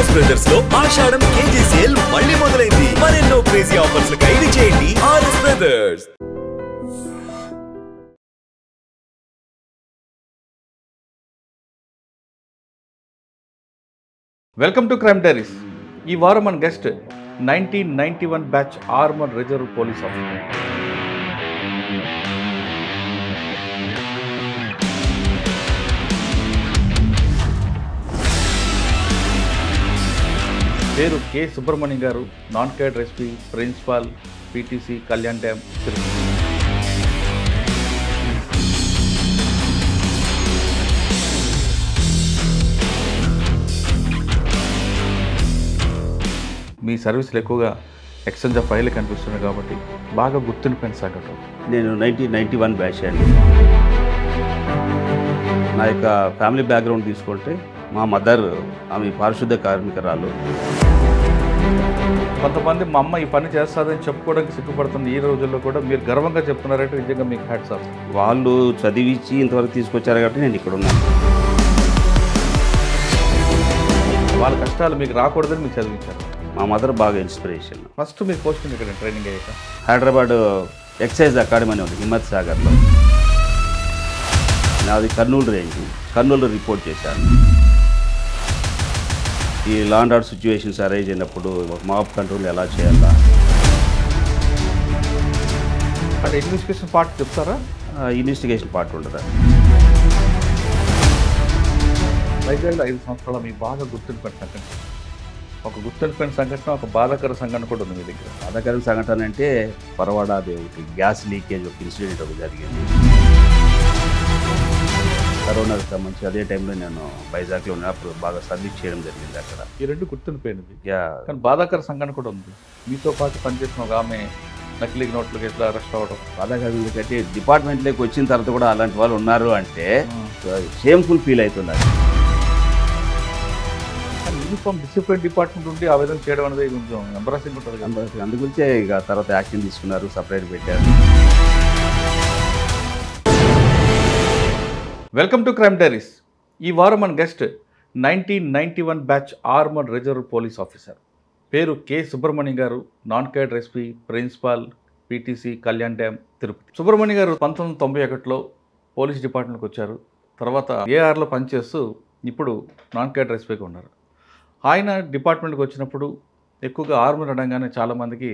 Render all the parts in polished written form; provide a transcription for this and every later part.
RS brothers లో ఆషాఢం KG sale మళ్ళీ మొదలైంది. మరెన్నో క్రేజీ ఆఫర్స్ ఖైదీ చేయండి RS brothers. Welcome to crime diaries. ఈ వారం మన guest 1991 batch armour reserve police officer. పేరు K Subrahmanyam garu, non cadre SP, principal, PTC, Kalyan dam, Tirupati. మీ సర్వీసులు ఎక్కువగా ఎక్స్చేంజ్ ఆఫ్ ఫైల్ కనిపిస్తున్నాయి కాబట్టి బాగా గుర్తుండిపోయిన సంఘటన. నేను 1991 బ్యాచ్ అండి. నా యొక్క ఫ్యామిలీ బ్యాక్గ్రౌండ్ తీసుకుంటే మా మదర్ ఆమె పారిశుద్ధ కార్మికురాలు. కొంతమంది మా అమ్మ ఈ పని చేస్తుందని చెప్పుకోవడానికి సిగ్గుపడుతుంది. ఈ రోజుల్లో కూడా మీరు గర్వంగా చెప్తున్నారంటే నిజంగా మీకు హ్యాట్స్ ఆఫ్. వాళ్ళు చదివించి ఇంతవరకు తీసుకొచ్చారు కాబట్టి నేను ఇక్కడ ఉన్నాను. వాళ్ళ కష్టాలు మీకు రాకూడదని మీకు చదివించారు. మా మదర్ బాగా ఇన్స్పిరేషన్. ఫస్ట్ మీ పోస్టింగ్ ఇక్కడ ట్రైనింగ్ అయ్యాక హైదరాబాద్ ఎక్సైజ్ అకాడమీ అని ఉంది హిమ్మత్ సాగర్లో. నాది కర్నూలు రేంజ్. కర్నూలులో రిపోర్ట్ చేశాను. ఈ law and order situations arise అయినప్పుడు మాప్ కంట్రోల్ ఎలా చేయాలా. అంటే ఇన్వెస్టిగేషన్ పార్ట్ చెప్తారా? ఇన్వెస్టిగేషన్ పార్ట్ ఉండదా? వైజాగ్లో 5 సంవత్సరాలు మీకు బాగా గుర్తుండిపోయిన సంఘటన, ఒక గుర్తుండిపోయిన సంఘటన, ఒక బాధాకర సంఘటన కూడా ఉంది మీ దగ్గర. బాధాకర సంఘటన అంటే పరవాడాది ఒకటి గ్యాస్ లీకేజ్ ఒక ఇన్సిడెంట్ ఒకటి జరిగింది. కరోనాకి సంబంధించి అదే టైంలో నేను వైజాగ్లో ఉన్నప్పుడు బాగా సర్వీస్ చేయడం జరిగింది అక్కడ. ఈ రెండు గుర్తుండిపోయినది. కానీ బాధాకర సంఘటన కూడా ఉంది. మీతో పాటు పనిచేసిన ఒక ఆమె నకిలీ నోట్లకి ఎట్లా అరెస్ట్ అవ్వడం. బాధాకరం ఎందుకంటే డిపార్ట్మెంట్లోకి వచ్చిన తర్వాత కూడా అలాంటి వాళ్ళు ఉన్నారు అంటే షేమ్ఫుల్ ఫీల్ అవుతున్నారు. యూనిఫామ్ డిసిప్లిన్ డిపార్ట్మెంట్ ఉండి ఆ విధంగా చేయడం అనేది కొంచెం ఎంబరాసింగ్ ఉంటుంది. అందుగురించే ఇక తర్వాత యాక్షన్ తీసుకున్నారు, సపరేట్ పెట్టారు. Welcome to crime diaries. ఈ వారం మన guest 1991 batch armour reserve police officer. పేరు K Subrahmanyam garu, non cadre SP, principal, PTC, Kalyan dam, Tirupati. Subrahmanyam garu 1991లో పోలీస్ డిపార్ట్మెంట్కి వచ్చారు. తర్వాత ఏఆర్లో పనిచేస్తూ ఇప్పుడు నాన్ క్యాడర్ ఎస్పీగా ఉన్నారు. ఆయన డిపార్ట్మెంట్కి వచ్చినప్పుడు ఎక్కువగా ఆర్మర్ అనగానే చాలామందికి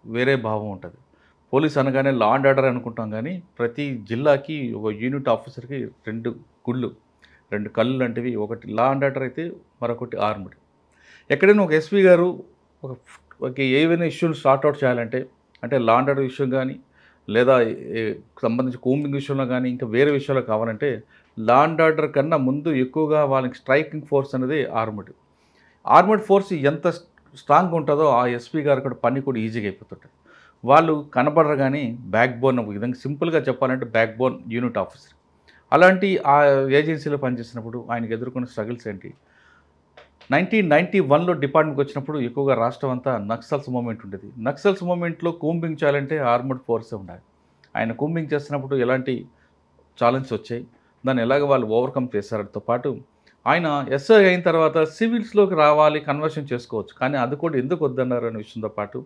వేరే భావం ఉంటుంది. పోలీస్ అనగానే లా అండ్ ఆర్డర్ అనుకుంటాం, కానీ ప్రతి జిల్లాకి ఒక యూనిట్ ఆఫీసర్కి 2 గుళ్ళు, 2 కళ్ళు లాంటివి. ఒకటి లా అండ్ ఆర్డర్ అయితే మరొకటి ఆర్మడ్. ఎక్కడైనా ఒక ఎస్పీ గారు ఒక ఏవైనా ఇష్యూని సార్ట్అవుట్ చేయాలంటే, అంటే లా అండ్ ఆర్డర్ విషయం కానీ లేదా సంబంధించి కూంబింగ్ విషయంలో కానీ ఇంకా వేరే విషయాలు కావాలంటే లా అండ్ ఆర్డర్ కన్నా ముందు ఎక్కువగా వాళ్ళకి స్ట్రైకింగ్ ఫోర్స్ అనేది ఆర్మడ్. ఆర్మడ్ ఫోర్స్ ఎంత స్ట్రాంగ్గా ఉంటుందో ఆ ఎస్పీ గారు కూడా పని కూడా ఈజీగా అయిపోతుంటుంది. వాళ్ళు కనబడరు కానీ బ్యాక్ బోన్, ఒక విధంగా సింపుల్గా చెప్పాలంటే బ్యాక్ బోన్ యూనిట్ ఆఫీసర్. అలాంటి ఆ ఏజెన్సీలో పనిచేసినప్పుడు ఆయనకు ఎదుర్కొన్న స్ట్రగుల్స్ ఏంటి? 1991లో డిపార్ట్మెంట్కి వచ్చినప్పుడు ఎక్కువగా రాష్ట్రం అంతా నక్సల్స్ మూమెంట్ ఉండేది. నక్సల్స్ మూమెంట్లో కూంబింగ్ చేయాలంటే ఆర్మడ్ ఫోర్సే ఉండాలి. ఆయన కూంబింగ్ చేస్తున్నప్పుడు ఎలాంటి ఛాలెంజ్ వచ్చాయి, దాన్ని ఎలాగ వాళ్ళు ఓవర్కమ్ చేశారతో పాటు ఆయన ఎస్ఐ అయిన తర్వాత సివిల్స్లోకి రావాలి, కన్వర్షన్ చేసుకోవచ్చు, కానీ అది కూడా ఎందుకు వద్దన్నారు అనే విషయంతో పాటు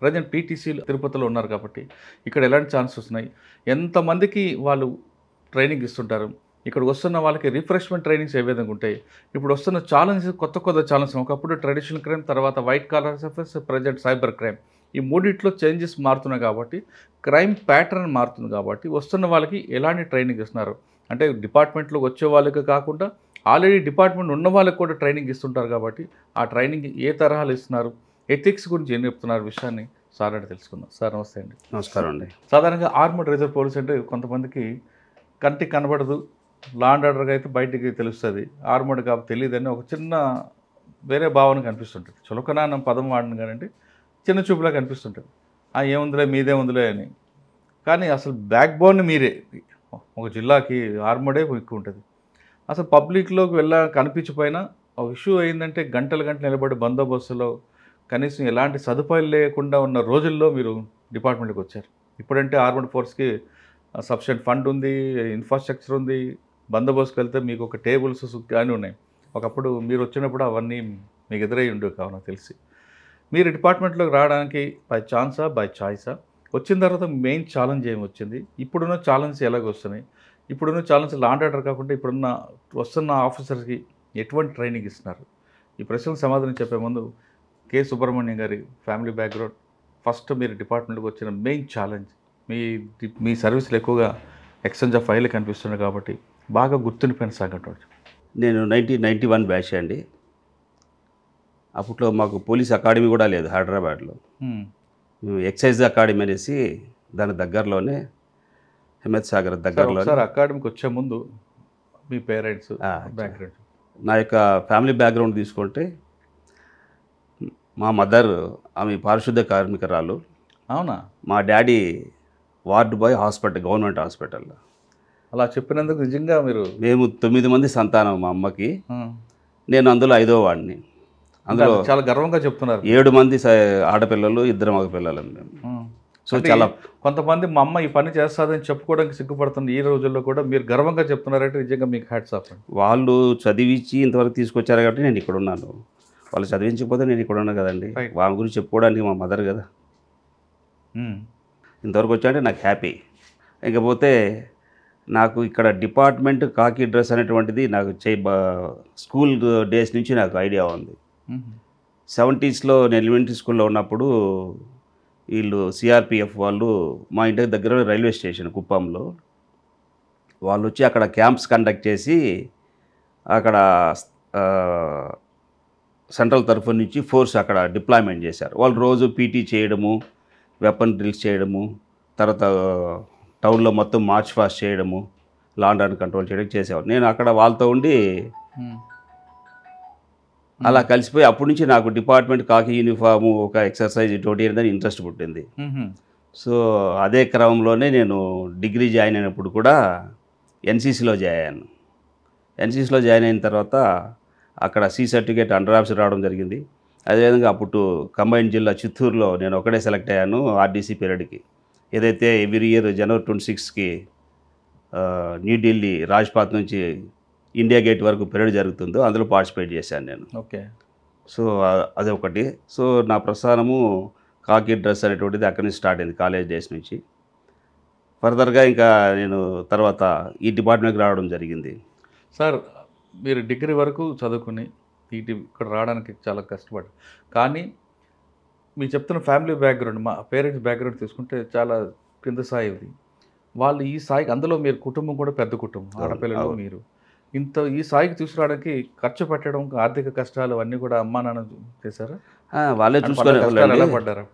ప్రజెంట్ పీటీసీలు తిరుపతిలో ఉన్నారు కాబట్టి ఇక్కడ ఎలాంటి ఛాన్సెస్ వస్తున్నాయి, ఎంతమందికి వాళ్ళు ట్రైనింగ్ ఇస్తుంటారు, ఇక్కడ వస్తున్న వాళ్ళకి రిఫ్రెష్మెంట్ ట్రైనింగ్స్ ఏ విధంగా ఉంటాయి, ఇప్పుడు వస్తున్న ఛాలెంజెస్ కొత్త ఛాలెంజ్. ఒకప్పుడు ట్రెడిషనల్ క్రైమ్, తర్వాత white collar offence, present cyber crime. ఈ మూడిట్లో చేంజెస్ మారుతున్నాయి కాబట్టి క్రైమ్ ప్యాటర్న్ మారుతుంది కాబట్టి వస్తున్న వాళ్ళకి ఎలాంటి ట్రైనింగ్ ఇస్తున్నారు అంటే డిపార్ట్మెంట్లో వచ్చే వాళ్ళకి కాకుండా ఆల్రెడీ డిపార్ట్మెంట్ ఉన్న వాళ్ళకి కూడా ట్రైనింగ్ ఇస్తుంటారు కాబట్టి ఆ ట్రైనింగ్ ఏ తరహాలు ఇస్తున్నారు, ఎథిక్స్ గురించి ఏం చెప్తున్నారు విషయాన్ని సార్ అంటే తెలుసుకుందాం. సార్ నమస్తే అండి. నమస్కారం అండి. సాధారణంగా ఆర్మడ్ రిజర్వ్ పోలీస్ అంటే కొంతమందికి కంటికి కనబడదు, లా అండ్ ఆర్డర్గా అయితే బయటికి తెలుస్తుంది, ఆర్మడ్ కాబట్టి తెలియదని ఒక చిన్న వేరే భావన కనిపిస్తుంటుంది. చులకన అన్న పదం వాడిన కానీ చిన్న చూపులా కనిపిస్తుంటుంది. ఏముందిలే మీదే ఉందిలే అని. కానీ అసలు బ్యాక్ బోన్ మీరే. ఒక జిల్లాకి ఆర్మడే ఎక్కువ ఉంటుంది. అసలు పబ్లిక్లోకి కనిపించిపోయినా ఒక ఇష్యూ అయిందంటే గంటలు నిలబడి బందోబస్తులో కనీసం ఎలాంటి సదుపాయాలు లేకుండా ఉన్న రోజుల్లో మీరు డిపార్ట్మెంట్కి వచ్చారు. ఇప్పుడంటే ఆర్మడ్ ఫోర్స్కి సఫిషియెంట్ ఫండ్ ఉంది, ఇన్ఫ్రాస్ట్రక్చర్ ఉంది, బందోబస్తుకు వెళ్తే మీకు ఒక టేబుల్స్ కానీ ఉన్నాయి. ఒకప్పుడు మీరు వచ్చినప్పుడు అవన్నీ మీకు ఎదురై ఉండవు కావున తెలిసి. మీరు డిపార్ట్మెంట్లోకి రావడానికి బై ఛాన్సా, బై చాయిసా? వచ్చిన తర్వాత మెయిన్ ఛాలెంజ్ ఏమి వచ్చింది? ఇప్పుడున్న ఛాలెంజ్ ఎలాగ వస్తున్నాయి? ఇప్పుడున్న ఛాలెంజ్ లా అండ్ ఆర్డర్ కాకుండా ఇప్పుడున్న వస్తున్న ఆఫీసర్స్కి ఎటువంటి ట్రైనింగ్ ఇస్తున్నారు? ఈ ప్రశ్నలకు సమాధానం చెప్పే ముందు కె సుబ్రహ్మణ్యం గారి ఫ్యామిలీ బ్యాక్గ్రౌండ్, ఫస్ట్ మీరు డిపార్ట్మెంట్కి వచ్చిన మెయిన్ ఛాలెంజ్, మీ సర్వీసులు ఎక్కువగా ఎక్స్చేంజ్ ఆఫ్ ఫైల్ కనిపిస్తున్నాయి కాబట్టి బాగా గుర్తుండిపోయిన సంఘటన. నేను 1991 బ్యాచ్ అండి. అప్పట్లో మాకు పోలీస్ అకాడమీ కూడా లేదు హైదరాబాద్లో. మేము ఎక్సైజ్ అకాడమీ అనేసి దాని దగ్గరలోనే, హిమత్ సాగర్ దగ్గరలో. ఒకసారి అకాడమీకి వచ్చే ముందు మీ పేరెంట్స్ బ్యాక్గ్రౌండ్, నా యొక్క ఫ్యామిలీ బ్యాక్గ్రౌండ్ తీసుకుంటే, మా మదర్ ఆమె పారిశుద్ధ కార్మికురాలు. అవునా? మా daddy ward boy hospital, government హాస్పిటల్లో. అలా చెప్పినందుకు నిజంగా మీరు, మేము 9 మంది సంతానం మా అమ్మకి, నేను అందులో 5వ వాడిని. అందులో చాలా గర్వంగా చెప్తున్నారు. 7 మంది ఆడపిల్లలు, 2 మగపిల్లలు మేము. సో చాలా కొంతమంది మా అమ్మ ఈ పని చేస్తుందని చెప్పుకోవడానికి సిగ్గుపడుతుంది ఈ రోజుల్లో కూడా, మీరు గర్వంగా చెప్తున్నారంటే నిజంగా మీకు హ్యాట్స్ ఆఫ్. వాళ్ళు చదివించి ఇంతవరకు తీసుకొచ్చారు కాబట్టి నేను ఇక్కడ ఉన్నాను. వాళ్ళు చదివించకపోతే నేను ఇక్కడ ఉన్నాను కదండి. వాళ్ళ గురించి చెప్పుకోవడానికి మా మదర్ కదా. ఇంతవరకు వచ్చాయంటే నాకు హ్యాపీ. ఇకపోతే నాకు ఇక్కడ డిపార్ట్మెంట్ కాకి డ్రెస్ అనేటువంటిది నాకు స్కూల్ డేస్ నుంచి నాకు ఐడియా ఉంది. 70స్లో నేను ఎలిమెంటరీ స్కూల్లో ఉన్నప్పుడు వీళ్ళు సిఆర్పిఎఫ్ వాళ్ళు మా ఇంటి దగ్గర రైల్వే స్టేషన్ కుప్పంలో వాళ్ళు వచ్చి అక్కడ క్యాంప్స్ కండక్ట్ చేసి అక్కడ సెంట్రల్ తరఫు నుంచి ఫోర్స్ అక్కడ డిప్లాయ్మెంట్ చేశారు. వాళ్ళు రోజు పీటీ చేయడము, వెపన్ డ్రిల్స్ చేయడము, తర్వాత టౌన్లో మొత్తం మార్చ్ ఫాస్ట్ చేయడము, లా అండ్ ఆర్డర్ కంట్రోల్ చేయడం చేసేవారు. నేను అక్కడ వాళ్ళతో ఉండి అలా కలిసిపోయి అప్పటి నుంచి నాకు డిపార్ట్మెంట్ కాకి యూనిఫాము, ఒక ఎక్సర్సైజ్ ఇటువంటి ఏదని ఇంట్రెస్ట్ పుట్టింది. సో అదే క్రమంలోనే నేను డిగ్రీ జాయిన్ అయినప్పుడు కూడా ఎన్సీసీలో జాయిన్ అయ్యాను. ఎన్సీసీలో జాయిన్ అయిన తర్వాత అక్కడ సి సర్టిఫికేట్ అండర్ ఆఫీసర్ రావడం జరిగింది. అదేవిధంగా అప్పుడు కంబైన్డ్ జిల్లా చిత్తూరులో నేను ఒకటే సెలెక్ట్ అయ్యాను ఆర్డీసీ పీరియడ్కి. ఏదైతే ఎవ్రీ ఇయర్ జనవరి 26కి న్యూఢిల్లీ రాజ్పాత్ నుంచి ఇండియా గేట్ వరకు పీరియడ్ జరుగుతుందో అందులో పార్టిసిపేట్ చేశాను నేను. ఓకే. సో అదొకటి. సో నా ప్రస్థానము కాకి డ్రెస్ అనేటువంటిది అక్కడి నుంచి స్టార్ట్ అయింది, కాలేజ్ డేస్ నుంచి. ఫర్దర్గా ఇంకా నేను తర్వాత ఈ డిపార్ట్మెంట్కి రావడం జరిగింది. సార్, మీరు డిగ్రీ వరకు చదువుకుని ఇక్కడ రావడానికి చాలా కష్టపడ్డారు. కానీ మీరు చెప్తున్న ఫ్యామిలీ బ్యాక్గ్రౌండ్, మా పేరెంట్స్ బ్యాక్గ్రౌండ్ తీసుకుంటే చాలా కింద స్థాయి ఉంది. వాళ్ళు ఈ స్థాయికి, అందులో మీరు కుటుంబం కూడా పెద్ద కుటుంబం, ఆడపిల్లలు మీరు, ఈ స్థాయికి తీసుకురావడానికి ఖర్చు పెట్టడం, ఆర్థిక కష్టాలు అవన్నీ కూడా అమ్మా నాన్న చేశారా? వాళ్ళే చూసుకునేవాళ్ళు. పడ్డారు?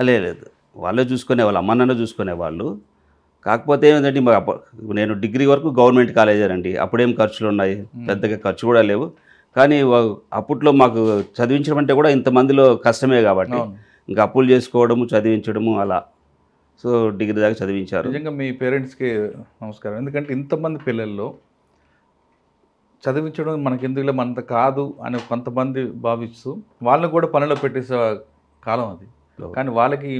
లేదు, వాళ్ళే చూసుకునేవాళ్ళు, అమ్మ నాన్న చూసుకునేవాళ్ళు. కాకపోతే ఏంటంటే నేను డిగ్రీ వరకు గవర్నమెంట్ కాలేజేనండి. అప్పుడేం ఖర్చులు ఉన్నాయి, పెద్దగా ఖర్చు కూడా లేవు. కానీ అప్పట్లో మాకు చదివించడం అంటే కూడా ఇంతమందిలో కష్టమే కాబట్టి ఇంకా అప్పులు చేసుకోవడము, చదివించడము అలా. సో డిగ్రీ దాకా చదివించారు. నిజంగా మీ పేరెంట్స్కి నమస్కారం. ఎందుకంటే ఇంతమంది పిల్లల్లో చదివించడం మనకెందుకులే, మనంత కాదు అని కొంతమంది భావిస్తూ వాళ్ళని కూడా పనిలో పెట్టేసే కాలం అది. కానీ వాళ్ళకి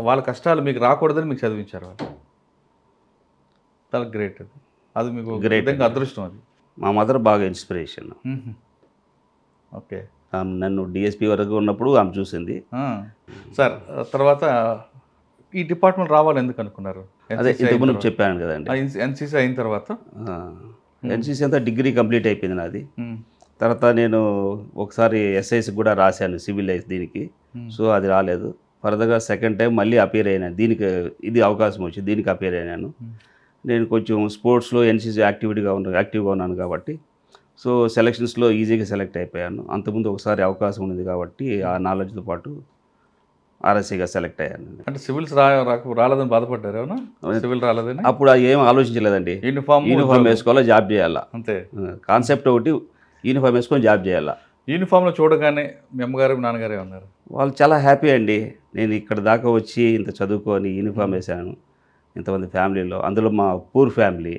వాళ్ళ కష్టాలు మీకు రాకూడదని మీకు చదివించారు వాళ్ళు. చాలా గ్రేట్. అది మీకు విధంగా అదృష్టం. అది మా మదర్ బాగా ఇన్స్పిరేషన్. ఓకే. నన్ను డిఎస్పీ వరకు ఉన్నప్పుడు ఆమె చూసింది. సార్, తర్వాత ఈ డిపార్ట్మెంట్ రావాలి ఎందుకు అనుకున్నారు? అదే ఇంతకుముందు చెప్పాను కదండి. ఎన్సీసీ అయిన తర్వాత ఎన్సీసీ అంతా డిగ్రీ కంప్లీట్ అయిపోయింది నాది. తర్వాత నేను ఒకసారి ఎస్ఐసి కూడా రాశాను, సివిల్ దీనికి. సో అది రాలేదు. ఫర్దర్గా సెకండ్ టైం మళ్ళీ అపేర్ అయినాను. దీనికి ఇది అవకాశం వచ్చింది, దీనికి అపేర్ అయినాను. నేను కొంచెం స్పోర్ట్స్లో ఎన్సీసీ యాక్టివ్గా ఉన్నాను కాబట్టి సో సెలక్షన్స్లో ఈజీగా సెలెక్ట్ అయిపోయాను. అంతకుముందు ఒకసారి అవకాశం ఉంది కాబట్టి ఆ నాలెడ్జ్తో పాటు ఆర్ఎస్సీగా సెలెక్ట్ అయ్యాను. అంటే సివిల్స్ రాలేదని బాధపడ్డారు ఏమన్నా? సివిల్ రాలేదని అప్పుడు ఏం ఆలోచించలేదండి. యూనిఫామ్ వేసుకోవాలా, జాబ్ చేయాలా, అంతే కాన్సెప్ట్. ఒకటి యూనిఫామ్ వేసుకొని జాబ్ చేయాలా. యూనిఫామ్లో చూడగానే మీ అమ్మగారు నాన్నగారే ఉన్నారు. వాళ్ళు చాలా హ్యాపీ అండి. నేను ఇక్కడ దాకా వచ్చి ఇంత చదువుకొని యూనిఫామ్ వేసాను ఇంతమంది ఫ్యామిలీలో, అందులో మా పూర్ ఫ్యామిలీ.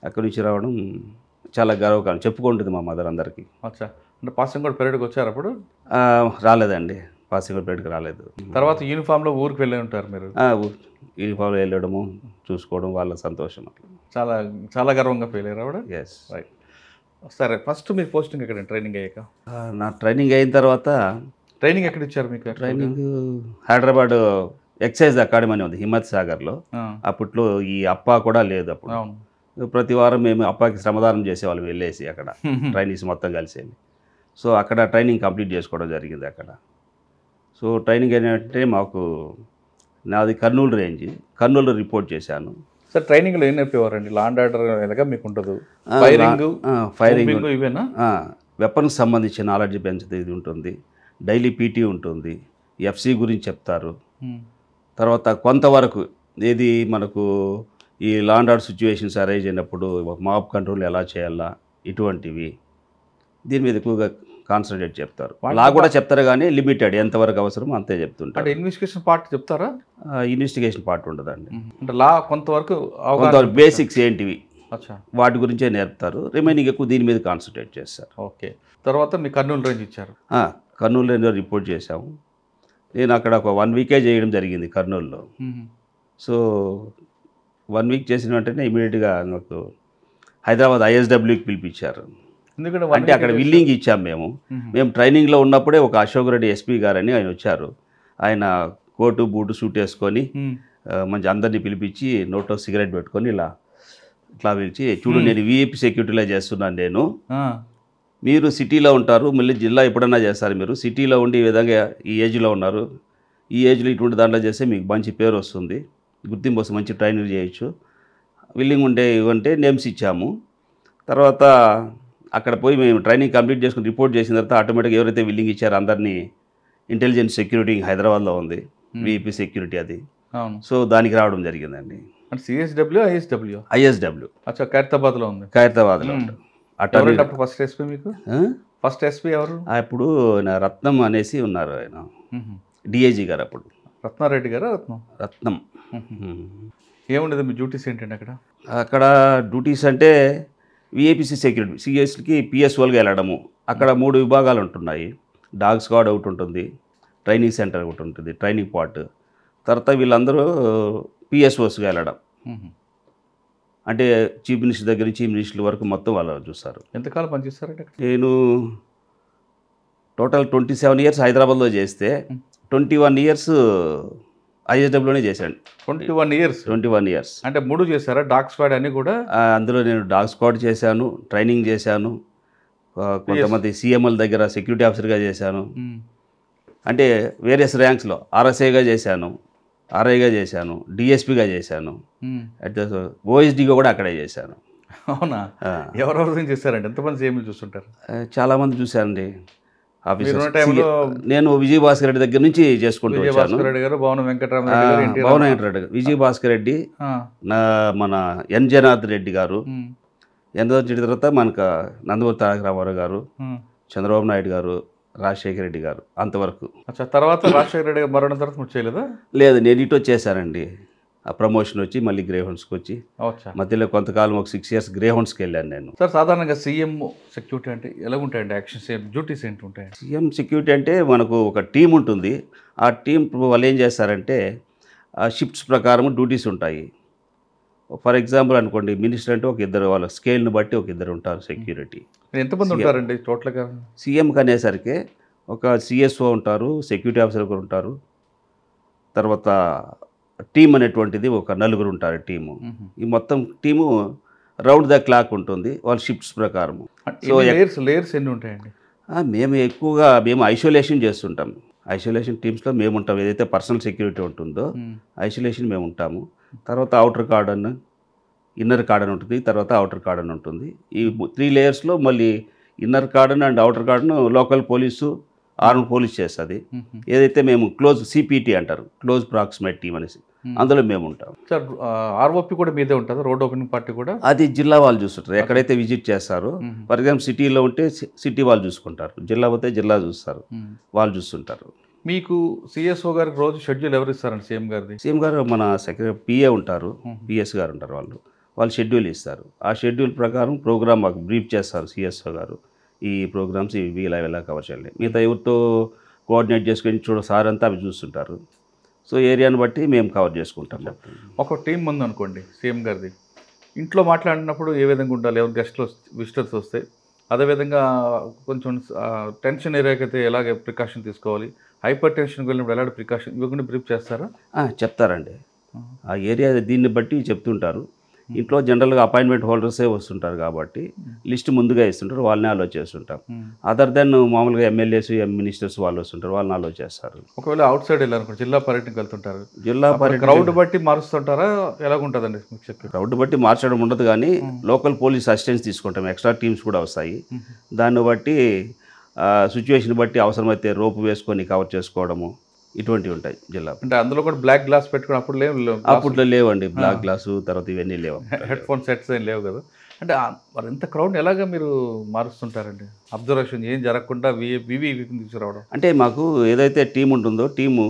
అక్కడి నుంచి రావడం చాలా గర్వకారణం, చెప్పుకుంటుంది మా మదర్ అందరికీ. అచ్చా, అంటే పాసింగ్ అవుట్ పీరియడ్కి వచ్చారు అప్పుడు? రాలేదండి, పాసింగ్ అవుట్ పీరియడ్కి రాలేదు. తర్వాత యూనిఫామ్లో ఊరికి వెళ్ళి ఉంటారు మీరు? యూనిఫామ్లో వెళ్ళడము, చూసుకోవడం, వాళ్ళ సంతోషం. చాలా చాలా గర్వంగా ఫీల్ అయ్యారు ఆవిడ. Yes, right. సరే, ఫస్ట్ మీ పోస్టింగ్ ఎక్కడ ట్రైనింగ్ అయ్యాక? నా ట్రైనింగ్ అయిన తర్వాత ట్రైనింగ్ ఎక్కడ ఇచ్చారు మీకు? ట్రైనింగ్ హైదరాబాద్ ఎక్సైజ్ అకాడమీ అని ఉంది హిమ్మత్ సాగర్లో. ఆ, అప్పట్లో ఈ అప్పా కూడా లేదు అప్పుడు. అవును. ప్రతి వారం మేము అప్పాకి శ్రమదానం చేసేవాళ్ళం వెళ్ళేసి అక్కడ ట్రైనింగ్స్ మొత్తం కలిసి వెళ్ళి. సో అక్కడ ట్రైనింగ్ కంప్లీట్ చేసుకోవడం జరిగింది అక్కడ. సో ట్రైనింగ్ ఏంటంటే మాకు నాది కర్నూలు రేంజ్, కర్నూలు రిపోర్ట్ చేశాను. సార్, ట్రైనింగ్లో ఏం నేర్పేవారండి? లా అండ్ ఆర్డర్ ఎలాగా మీకు ఉంటుంది? ఫైరింగ్, ఫైరింగ్, ఇవేనా? వెపన్కి సంబంధించిన నాలెడ్జ్ పెంచుతుంది ఇది ఉంటుంది. డైలీ పీటీ ఉంటుంది, ఎఫ్సి గురించి చెప్తారు. తర్వాత కొంతవరకు ఏది మనకు ఈ law and order situations arise అయినప్పుడు మాబ్ కంట్రోల్ ఎలా చేయాలా ఇటువంటివి దీని మీద ఎక్కువగా కాన్సన్ట్రేట్ చెప్తారు. లా కూడా చెప్తారు కానీ లిమిటెడ్, ఎంతవరకు అవసరమో అంతే చెప్తుంటారు. అంటే ఇన్వెస్టిగేషన్ పార్ట్ చెప్తారా? ఇన్వెస్టిగేషన్ పార్ట్ ఉండదండి. అంటే లా కొంతవరకు కొంతవరకు బేసిక్స్ ఏంటివి అచ్చా, వాటి గురించే నేర్పుతారు. రిమైనింగ్ ఎక్కువ దీని మీద కాన్సన్ట్రేట్ చేస్తారు. ఓకే. తర్వాత మీ కర్నూలు రేంజ్ ఇచ్చారు. కర్నూలు రేంజ్లో రిపోర్ట్ చేశాము. నేను అక్కడ ఒక 1 వీకే చేయడం జరిగింది కర్నూలులో. సో 1 వీక్ చేసిన వెంటనే ఇమీడియట్గా నాకు హైదరాబాద్ ఐఎస్డబ్ల్యూకి పిలిపించారు. ఎందుకంటే అంటే అక్కడ విల్లింగ్ ఇచ్చాము మేము ట్రైనింగ్లో ఉన్నప్పుడే. ఒక అశోక్ రెడ్డి ఎస్పీ గారని ఆయన వచ్చారు. ఆయన కోటు బూటు సూట్ వేసుకొని మంచి అందరినీ పిలిపించి నోట్లో సిగరెట్ పెట్టుకొని ఇట్లా పిలిచి, చూడు నేను విఐపి సెక్యూరిటీలో చేస్తున్నాను నేను, మీరు సిటీలో ఉంటారు, మళ్ళీ జిల్లా ఎప్పుడన్నా చేస్తారు, మీరు సిటీలో ఉండి ఈ విధంగా ఈ ఏజ్లో ఉన్నారు, ఈ ఏజ్లో ఇటువంటి దాంట్లో చేస్తే మీకు మంచి పేరు వస్తుంది, గుర్తింపు వస్తుంది, మంచి ట్రైనింగ్ చేయొచ్చు, విల్లింగ్ ఉంటే ఇవ్వంటే నేమ్స్ ఇచ్చాము. తర్వాత అక్కడ పోయి మేము ట్రైనింగ్ కంప్లీట్ చేసుకుని రిపోర్ట్ చేసిన తర్వాత ఆటోమేటిక్గా ఎవరైతే విల్లింగ్ ఇచ్చారో అందరినీ ఇంటెలిజెన్స్ సెక్యూరిటీ హైదరాబాద్లో ఉంది, విఐపి సెక్యూరిటీ అది. సో దానికి రావడం జరిగిందండి. CSW, ISW? ఐఎస్డబ్ల్యూ. అచ్చా, ఖైరతాబాద్లో ఉంది. ఖైరతాబాద్లో ఫస్ట్ ఎస్పీ మీకు? ఫస్ట్ ఎస్పీ ఎవరు అప్పుడు? రత్నం అనేసి ఉన్నారు ఆయన, డిఐజీ గారు అప్పుడు. రత్నారెడ్డి గారా? రత్నం. ఏముండదు మీ డ్యూటీస్ ఏంటండి అక్కడ? అక్కడ డ్యూటీస్ అంటే విఐపిసి సెక్యూరిటీ, సిఎస్కి పిఎస్ఓలుగా వెళ్ళడము. అక్కడ 3 విభాగాలు ఉంటున్నాయి. డాగ్ స్క్వాడ్ ఒకటి ఉంటుంది, ట్రైనింగ్ సెంటర్ ఒకటి ఉంటుంది, ట్రైనింగ్ పార్ట్. తర్వాత వీళ్ళందరూ పిఎస్ఓస్గా వెళ్ళడం. అంటే చీఫ్ మినిస్టర్ దగ్గర నుంచి చీఫ్ మినిస్టర్ వరకు మొత్తం వాళ్ళు చూస్తారు. ఎంతకాలం పనిచేస్తారంటే? నేను టోటల్ 27 ఇయర్స్ హైదరాబాద్లో చేస్తే 21 ఇయర్స్ ఐఎస్డబ్ల్యూనే చేశాను. 21 ఇయర్స్ అంటే 3 చేశారా? డాగ్ స్క్వాడ్ అని కూడా? అందులో నేను డాగ్ స్క్వాడ్ చేశాను, ట్రైనింగ్ చేశాను, కొంతమంది సీఎంఎల్ దగ్గర సెక్యూరిటీ ఆఫీసర్గా చేశాను. అంటే వేరియస్ ర్యాంక్స్లో ఆర్ఎస్ఐగా చేశాను, ఆర్ఐగా చేశాను, డిఎస్పీగా చేశాను, అట్ ఓఎస్డీగా కూడా అక్కడే చేశాను. అవునా? ఎవరెవరు చేశారండి? ఎంతమంది సీఎంలు చూస్తుంటారు? చాలామంది చూశానండి ఆఫీసర్. నేను విజయభాస్కర్ రెడ్డి దగ్గర నుంచి చేసుకుంటూ వచ్చాను. భవన వెంకటరెడ్డి, విజయభాస్కర్ రెడ్డి, మన ఎన్ జనార్దన్ రెడ్డి గారు, ఎన్ తర్వాత మనకు నందమూరి తారక రామారావు గారు, చంద్రబాబు నాయుడు గారు, రాజశేఖర రెడ్డి గారు, అంతవరకు. తర్వాత రాజశేఖర రెడ్డి గారు మరణం తర్వాత చేయలేదా? లేదు, నేను ఇటు వచ్చేసానండి. ఆ ప్రమోషన్ వచ్చి మళ్ళీ గ్రేహౌండ్స్కి వచ్చి మధ్యలో కొంతకాలం ఒక 6 ఇయర్స్ గ్రేహౌండ్స్కి వెళ్ళాను నేను. సార్, సాధారణంగా సీఎం సెక్యూరిటీ అంటే ఎలా ఉంటాయండి? యాక్షన్ డ్యూటీస్ ఏంటి ఉంటాయి? సీఎం సెక్యూరిటీ అంటే మనకు ఒక టీం ఉంటుంది. ఆ టీం వాళ్ళు ఏం చేస్తారంటే ఆ షిఫ్ట్స్ ప్రకారం డ్యూటీస్ ఉంటాయి. ఫర్ ఎగ్జాంపుల్ అనుకోండి, మినిస్టర్ అంటే ఒక 2, వాళ్ళ స్కేల్ని బట్టి ఒక 2 ఉంటారు సెక్యూరిటీ. ఎంతమంది ఉంటారండి టోటల్గా? సీఎంకి అనేసరికి ఒక సిఎస్ఓ ఉంటారు, సెక్యూరిటీ ఆఫీసర్ ఒకరు ఉంటారు, తర్వాత టీం అనేటువంటిది ఒక 4 ఉంటారు టీము. ఈ మొత్తం టీము రౌండ్ ద క్లాక్ ఉంటుంది వాళ్ళ షిఫ్ట్స్ ప్రకారం. సో లేయర్స్ ఎన్ని ఉంటాయండి? మేము ఐసోలేషన్ చేస్తుంటాం. ఐసోలేషన్ టీమ్స్లో మేము ఉంటాం. ఏదైతే పర్సనల్ సెక్యూరిటీ ఉంటుందో ఐసోలేషన్ మేము ఉంటాము. తర్వాత అవుటర్ కార్డన్, ఇన్నర్ కార్డన్ ఉంటుంది, తర్వాత అవుటర్ కార్డన్ ఉంటుంది. ఈ 3 లేయర్స్లో మళ్ళీ inner cordon and outer cordon local police, arm police చేస్తుంది. ఏదైతే మేము క్లోజ్ సిపిటి అంటారు, క్లోజ్ ప్రాక్సిమేట్ టీమ్ అనేసి, అందులో మేము ఉంటాం. సార్, ఆర్ఓపి కూడా మీదే ఉంటుందా? రోడ్ ఓపెనింగ్ పార్టీ కూడా? అది జిల్లా వాళ్ళు చూస్తుంటారు. ఎక్కడైతే విజిట్ చేస్తారో, ఫర్ ఎగ్జాంపుల్ సిటీలో ఉంటే సిటీ వాళ్ళు చూసుకుంటారు, జిల్లా పోతే జిల్లా చూస్తారు, వాళ్ళు చూస్తుంటారు. మీకు సిఎస్ఓ గారికి రోజు షెడ్యూల్ ఎవరు ఇస్తారండి? సీఎం గారిది? సీఎం గారు మన సెక్రటరీ పిఏ ఉంటారు, పిఎస్ గారు ఉంటారు, వాళ్ళు షెడ్యూల్ ఇస్తారు. ఆ షెడ్యూల్ ప్రకారం ప్రోగ్రామ్ మాకు బ్రీఫ్ చేస్తారు సిఎస్ఓ గారు. ఈ ప్రోగ్రామ్స్ ఇవి ఇలా కవర్ చేయాలి. మిగతా ఎవరితో కోఆర్డినేట్ చేసుకొని సార్ అంతా అవి చూస్తుంటారు. సో ఏరియాని బట్టి మేము కవర్ చేసుకుంటాం. ఒక టీం ముందు అనుకోండి సీఎం గారిది, ఇంట్లో మాట్లాడినప్పుడు ఏ విధంగా ఉండాలి? ఎవరు గెస్ట్లు విజిటర్స్ వస్తే అదేవిధంగా కొంచెం టెన్షన్ ఏరియాకి అయితే ఎలాగ ప్రికాషన్ తీసుకోవాలి, హైపర్ టెన్షన్కి వెళ్ళినప్పుడు ఎలాంటి ప్రికాషన్ ఇవి కూడా బ్రీఫ్ చేస్తారా? చెప్తారండి. ఆ ఏరియా దీన్ని బట్టి చెప్తుంటారు. ఇంట్లో జనరల్గా అపాయింట్మెంట్ హోల్డర్సే వస్తుంటారు కాబట్టి లిస్ట్ ముందుగా ఇస్తుంటారు, వాళ్ళని అలో చేస్తుంటాం. అదర్ దెన్ మామూలుగా ఎమ్మెల్యేస్ మినిస్టర్స్ వాళ్ళు వస్తుంటారు, వాళ్ళని అలో చేస్తారు. ఒకవేళ అవుట్ సైడ్ వెళ్ళారనుకోండి, జిల్లా పర్యటనకి వెళ్తుంటారు, జిల్లా పర్యటన క్రౌడ్ బట్టి మారుస్తుంటారా, ఎలాగుంటుందండి మీకు చెప్పి? క్రౌడ్ బట్టి మార్చడం ఉండదు, కానీ లోకల్ పోలీస్ అసిస్టెన్స్ తీసుకుంటాం, ఎక్స్ట్రా టీమ్స్ కూడా వస్తాయి. దాన్ని బట్టి సిచ్యువేషన్ బట్టి అవసరమైతే రోపు వేసుకొని కవర్ చేసుకోవడము ఇటువంటివి ఉంటాయి జిల్లా. అంటే అందులో కూడా బ్లాక్ గ్లాస్ పెట్టుకుని అప్పుడు లేవు, అప్పట్లో లేవండి బ్లాక్ గ్లాసు, తర్వాత ఇవన్నీ లేవు, హెడ్ ఫోన్ సెట్స్ ఏం లేవు కదా. అంటే మరి ఎంత క్రౌడ్ ఎలాగ మీరు మారుస్తుంటారండి? అబ్జర్వేషన్ ఏం జరగకుండా వివి తీసుకురావడం అంటే మాకు ఏదైతే టీం ఉంటుందో టీము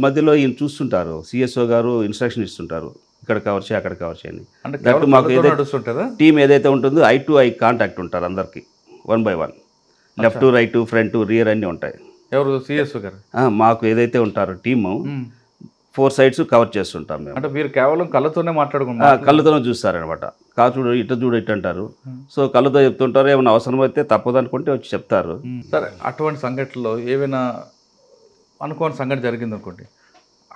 మధ్యలో ఈయన చూస్తుంటారు, సిఎస్ఓ గారు ఇన్స్ట్రక్షన్ ఇస్తుంటారు, ఇక్కడ కవర్ చేయి అక్కడ కవర్ చేయని. అంటే మాకు నడుస్తుంటుందా టీం ఏదైతే ఉంటుందో ఐ టు ఐ కాంటాక్ట్ ఉంటారు అందరికి, 1 by 1, left right front rear అన్నీ ఉంటాయి. ఎవరు సిఎస్ఓ గారు? మాకు ఏదైతే ఉంటారో టీము 4 sides కవర్ చేస్తుంటాం మేము. అంటే మీరు కేవలం కళ్ళతోనే మాట్లాడుకుంటారు? కళ్ళతోనే చూస్తారనమాట. చూడు ఇటు చూడు ఇటు అంటారు. సో కళ్ళతో చెప్తుంటారు, ఏమైనా అవసరమైతే తప్పదు అనుకుంటే వచ్చి చెప్తారు. సరే, అటువంటి సంఘటనలో ఏమైనా అనుకోని సంఘటన జరిగింది అనుకోండి,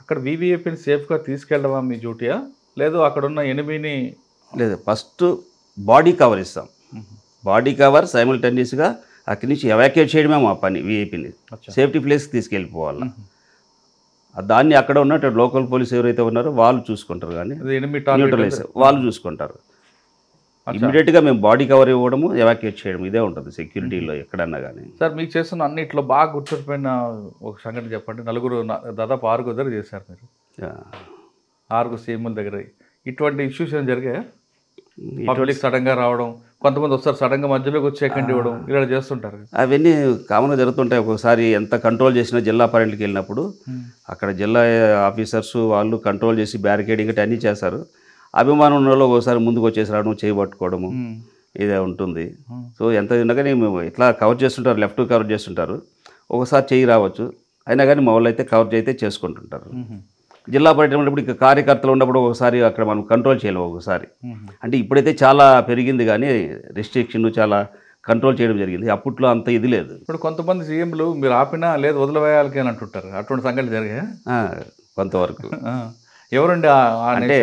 అక్కడ వివిఐపిని సేఫ్గా తీసుకెళ్ళడమా మీ డ్యూటీయా, లేదు అక్కడున్న ఎనిమిని? లేదు, ఫస్ట్ బాడీ కవర్ ఇస్తాం. బాడీ కవర్ సైమల్టేనియస్గా అక్కడి నుంచి ఎవాక్యుయేట్ చేయడమే మా పని. విఐపిని సేఫ్టీ ప్లేస్కి తీసుకెళ్ళిపోవాలి. దాన్ని అక్కడ ఉన్నట్టు లోకల్ పోలీస్ ఎవరైతే ఉన్నారో వాళ్ళు చూసుకుంటారు, కానీ న్యూట్రలైజ్ వాళ్ళు చూసుకుంటారు. ఇమీడియట్గా మేము బాడీ కవర్ ఇవ్వడము, ఎవాక్యుయేట్ చేయడం, ఇదే ఉంటుంది సెక్యూరిటీలో ఎక్కడన్నా కానీ. సార్, మీకు చేస్తున్న అన్నిట్లో బాగా గుర్తుండిపోయిన ఒక సంఘటన చెప్పండి. దాదాపు 6 దగ్గర చేశారు మీరు, 6 సీఎంల దగ్గర. ఇటువంటి ఇష్యూస్ ఏమైనా జరిగాయా? పబ్లిక్ సడన్గా రావడం, కొంతమంది వస్తారు సడన్గా మధ్యలోకి వచ్చి ఎక్కండి ఇవ్వడం, ఇలా చేస్తుంటారు. అవన్నీ కామన్గా జరుగుతుంటాయి. ఒక్కొక్కసారి ఎంత కంట్రోల్ చేసినా జిల్లా పర్యటనకి వెళ్ళినప్పుడు అక్కడ జిల్లా ఆఫీసర్స్ వాళ్ళు కంట్రోల్ చేసి బ్యారికేడింగ్ అన్నీ చేస్తారు. అభిమానం ఉన్న వాళ్ళు ఒకసారి ముందుకు వచ్చేసి రావడం, చేయబట్టుకోవడము ఇదే ఉంటుంది. సో ఎంత కానీ మేము ఇట్లా కవర్ చేస్తుంటారు, లెఫ్ట్ కవర్ చేస్తుంటారు, ఒకసారి చేయి రావచ్చు, అయినా కానీ మా వాళ్ళు అయితే కవర్ అయితే చేసుకుంటుంటారు. జిల్లా పర్యటన ఉన్నప్పుడు ఇక కార్యకర్తలు ఉన్నప్పుడు ఒకసారి అక్కడ మనం కంట్రోల్ చేయలేము. ఒకసారి అంటే ఇప్పుడైతే చాలా పెరిగింది, కానీ రెస్ట్రిక్షన్ చాలా కంట్రోల్ చేయడం జరిగింది. అప్పట్లో అంత ఇది లేదు. ఇప్పుడు కొంతమంది సీఎంలు మీరు ఆపినా లేదు వదిలివేయాలకి అని అంటుంటారు, అటువంటి సంఘటనలు జరిగాయా? కొంతవరకు. ఎవరండి? అంటే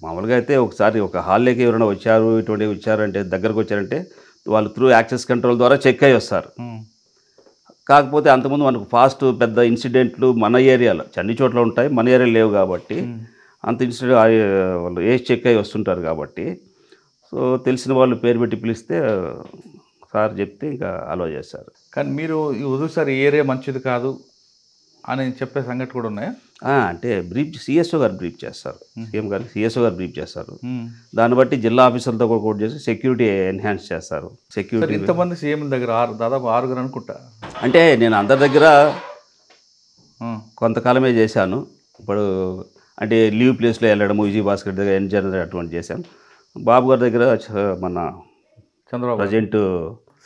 మామూలుగా అయితే ఒకసారి ఒక హాల్లోకి ఎవరైనా వచ్చారు, ఇటువంటి వచ్చారంటే దగ్గరకు వచ్చారంటే వాళ్ళు త్రూ యాక్సెస్ కంట్రోల్ ద్వారా చెక్ అయ్యి వస్తారు. కాకపోతే అంతకుముందు మనకు ఫాస్ట్ పెద్ద ఇన్సిడెంట్లు మన ఏరియాలో అన్ని చోట్ల ఉంటాయి, మన ఏరియాలో లేవు కాబట్టి అంత ఇన్సిడెంట్ వాళ్ళు ఏజ్ చెక్ అయ్యి వస్తుంటారు కాబట్టి, సో తెలిసిన వాళ్ళు పేరు పెట్టి పిలిస్తే సార్ చెప్తే ఇంకా అలో చేస్తారు. కానీ మీరు సార్ ఈ ఏరియా మంచిది కాదు అని చెప్పే సంగతి కూడా ఉన్నాయా? అంటే బ్రీఫ్ సిఎస్ఓ గారు బ్రీఫ్ చేస్తారు, సీఎం గారు సిఎస్ఓ గారు బ్రీఫ్ చేస్తారు. దాన్ని బట్టి జిల్లా ఆఫీసర్లతో కూడా కోట్ చేసి సెక్యూరిటీ ఎన్హాన్స్ చేస్తారు. సెక్యూరిటీ ఇంతమంది సీఎం దగ్గర దాదాపు 6 అనుకుంటా. అంటే నేను అందరి దగ్గర కొంతకాలమే చేశాను. ఇప్పుడు అంటే లీవ్ ప్లేస్లో వెళ్ళడము, విజయ్ భాస్కర్ దగ్గర ఎన్జర్ అటువంటి చేశాను. బాబు గారి దగ్గర మన చంద్రబాబు ప్రజెంట్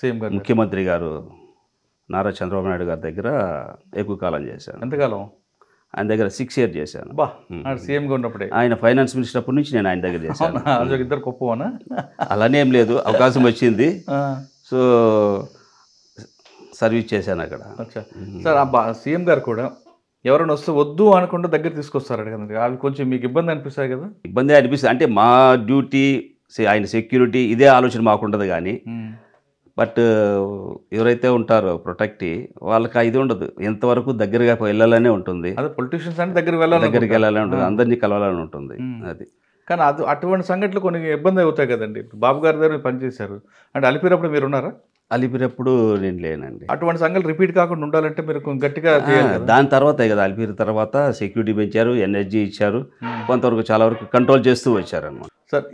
సీఎం గారు ముఖ్యమంత్రి గారు నారా చంద్రబాబు నాయుడు గారి దగ్గర ఎక్కువ కాలం చేశాను. ఎంతకాలం? ఆయన దగ్గర 6 years చేశాను. సీఎంగా ఉన్నప్పుడే. ఆయన ఫైనాన్స్ మినిస్టర్ అప్పటి నుంచి నేను ఆయన దగ్గర చేశాను. ఇద్దరు గొప్పవనా? అలానే ఏం లేదు, అవకాశం వచ్చింది, సో సర్వీస్ చేశాను అక్కడ. సార్, సీఎం గారు కూడా ఎవరైనా వస్తే వద్దు అనకుండా దగ్గర తీసుకొస్తారు కదా, అవి కొంచెం మీకు ఇబ్బంది అనిపిస్తాయి కదా? ఇబ్బంది అనిపిస్తుంది. అంటే మా డ్యూటీ ఆయన సెక్యూరిటీ ఇదే ఆలోచన మాకుండదు, కానీ బట్ ఎవరైతే ఉంటారో ప్రొటెక్ట్ వాళ్ళకి ఇది ఉండదు, ఎంతవరకు దగ్గరగా వెళ్ళాలనే ఉంటుంది. అదే పొలిటీషియన్స్ అంటే దగ్గరికి వెళ్ళాలని ఉంటుంది, అందరినీ కలవాలని ఉంటుంది. అది కానీ అటువంటి సంఘటనలు కొన్ని ఇబ్బంది అవుతాయి కదండి. బాబు గారి దగ్గర పనిచేశారు అంటే అలిపినప్పుడు మీరు ఉన్నారా? అలిపినప్పుడు నేను లేనండి. అటువంటి సంఘటనలు రిపీట్ కాకుండా ఉండాలంటే మీరు గట్టిగా దాని తర్వాతే కదా, అలిపిరి తర్వాత సెక్యూరిటీ పెంచారు, ఎనర్జీ ఇచ్చారు, కొంతవరకు చాలా వరకు కంట్రోల్ చేస్తూ వచ్చారు అన్నమాట. సార్,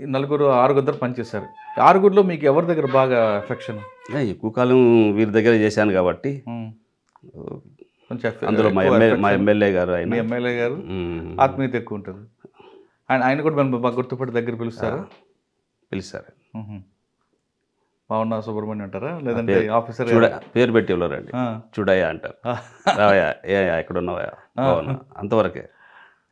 6 పనిచేశారు. 6లో మీకు ఎవరి దగ్గర బాగా ఎఫెక్షన్? ఎక్కువ కాలం వీరి దగ్గర చేశాను కాబట్టి అందులో మా ఎమ్మెల్యే గారు, మీ ఎమ్మెల్యే గారు ఆత్మీయత ఎక్కువ ఉంటుంది. ఆయన కూడా మనం బాగా గుర్తుపట్టి దగ్గర పిలుస్తారు. పవన్ సుబ్రహ్మణ్యం అంటారా, లేదంటే ఆఫీసర్ పేరు పెట్టి ఎవరండి చూడయ్యా అంటారు, రావయ్యా, ఎక్కడ ఉన్నావా, అంతవరకే.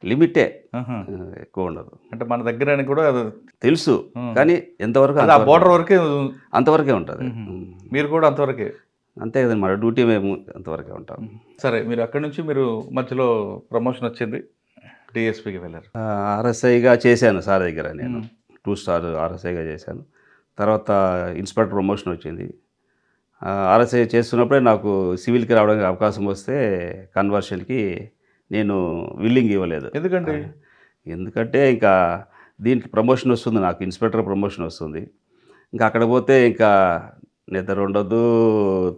లిమిటే, ఆహా. ఎక్కువ ఉండదు. అంటే మన దగ్గర అని కూడా అది తెలుసు కానీ ఎంతవరకు ఆ బోర్డర్ వరకే అంతవరకే ఉంటుంది. మీరు కూడా అంతవరకే. అంతే కదండి, మన డ్యూటీ మేము అంతవరకే ఉంటాం. సరే, మీరు అక్కడి నుంచి మీరు మధ్యలో ప్రమోషన్ వచ్చింది, డిఎస్పీకి వెళ్ళారు. ఆర్ఎస్ఐగా చేశాను సార్ దగ్గర, నేను 2 స్టార్ ఆర్ఎస్ఐగా చేశాను. తర్వాత ఇన్స్పెక్టర్ ప్రమోషన్ వచ్చింది. ఆర్ఎస్ఐ చేస్తున్నప్పుడే నాకు సివిల్కి రావడానికి అవకాశం వస్తే కన్వర్షన్కి నేను విల్లింగ్ ఇవ్వలేదు. ఎందుకండి? ఎందుకంటే ఇంకా దీనికి ప్రమోషన్ వస్తుంది, నాకు ఇన్స్పెక్టర్ ప్రమోషన్ వస్తుంది. ఇంకా అక్కడ పోతే ఇంకా నిద్ర ఉండదు,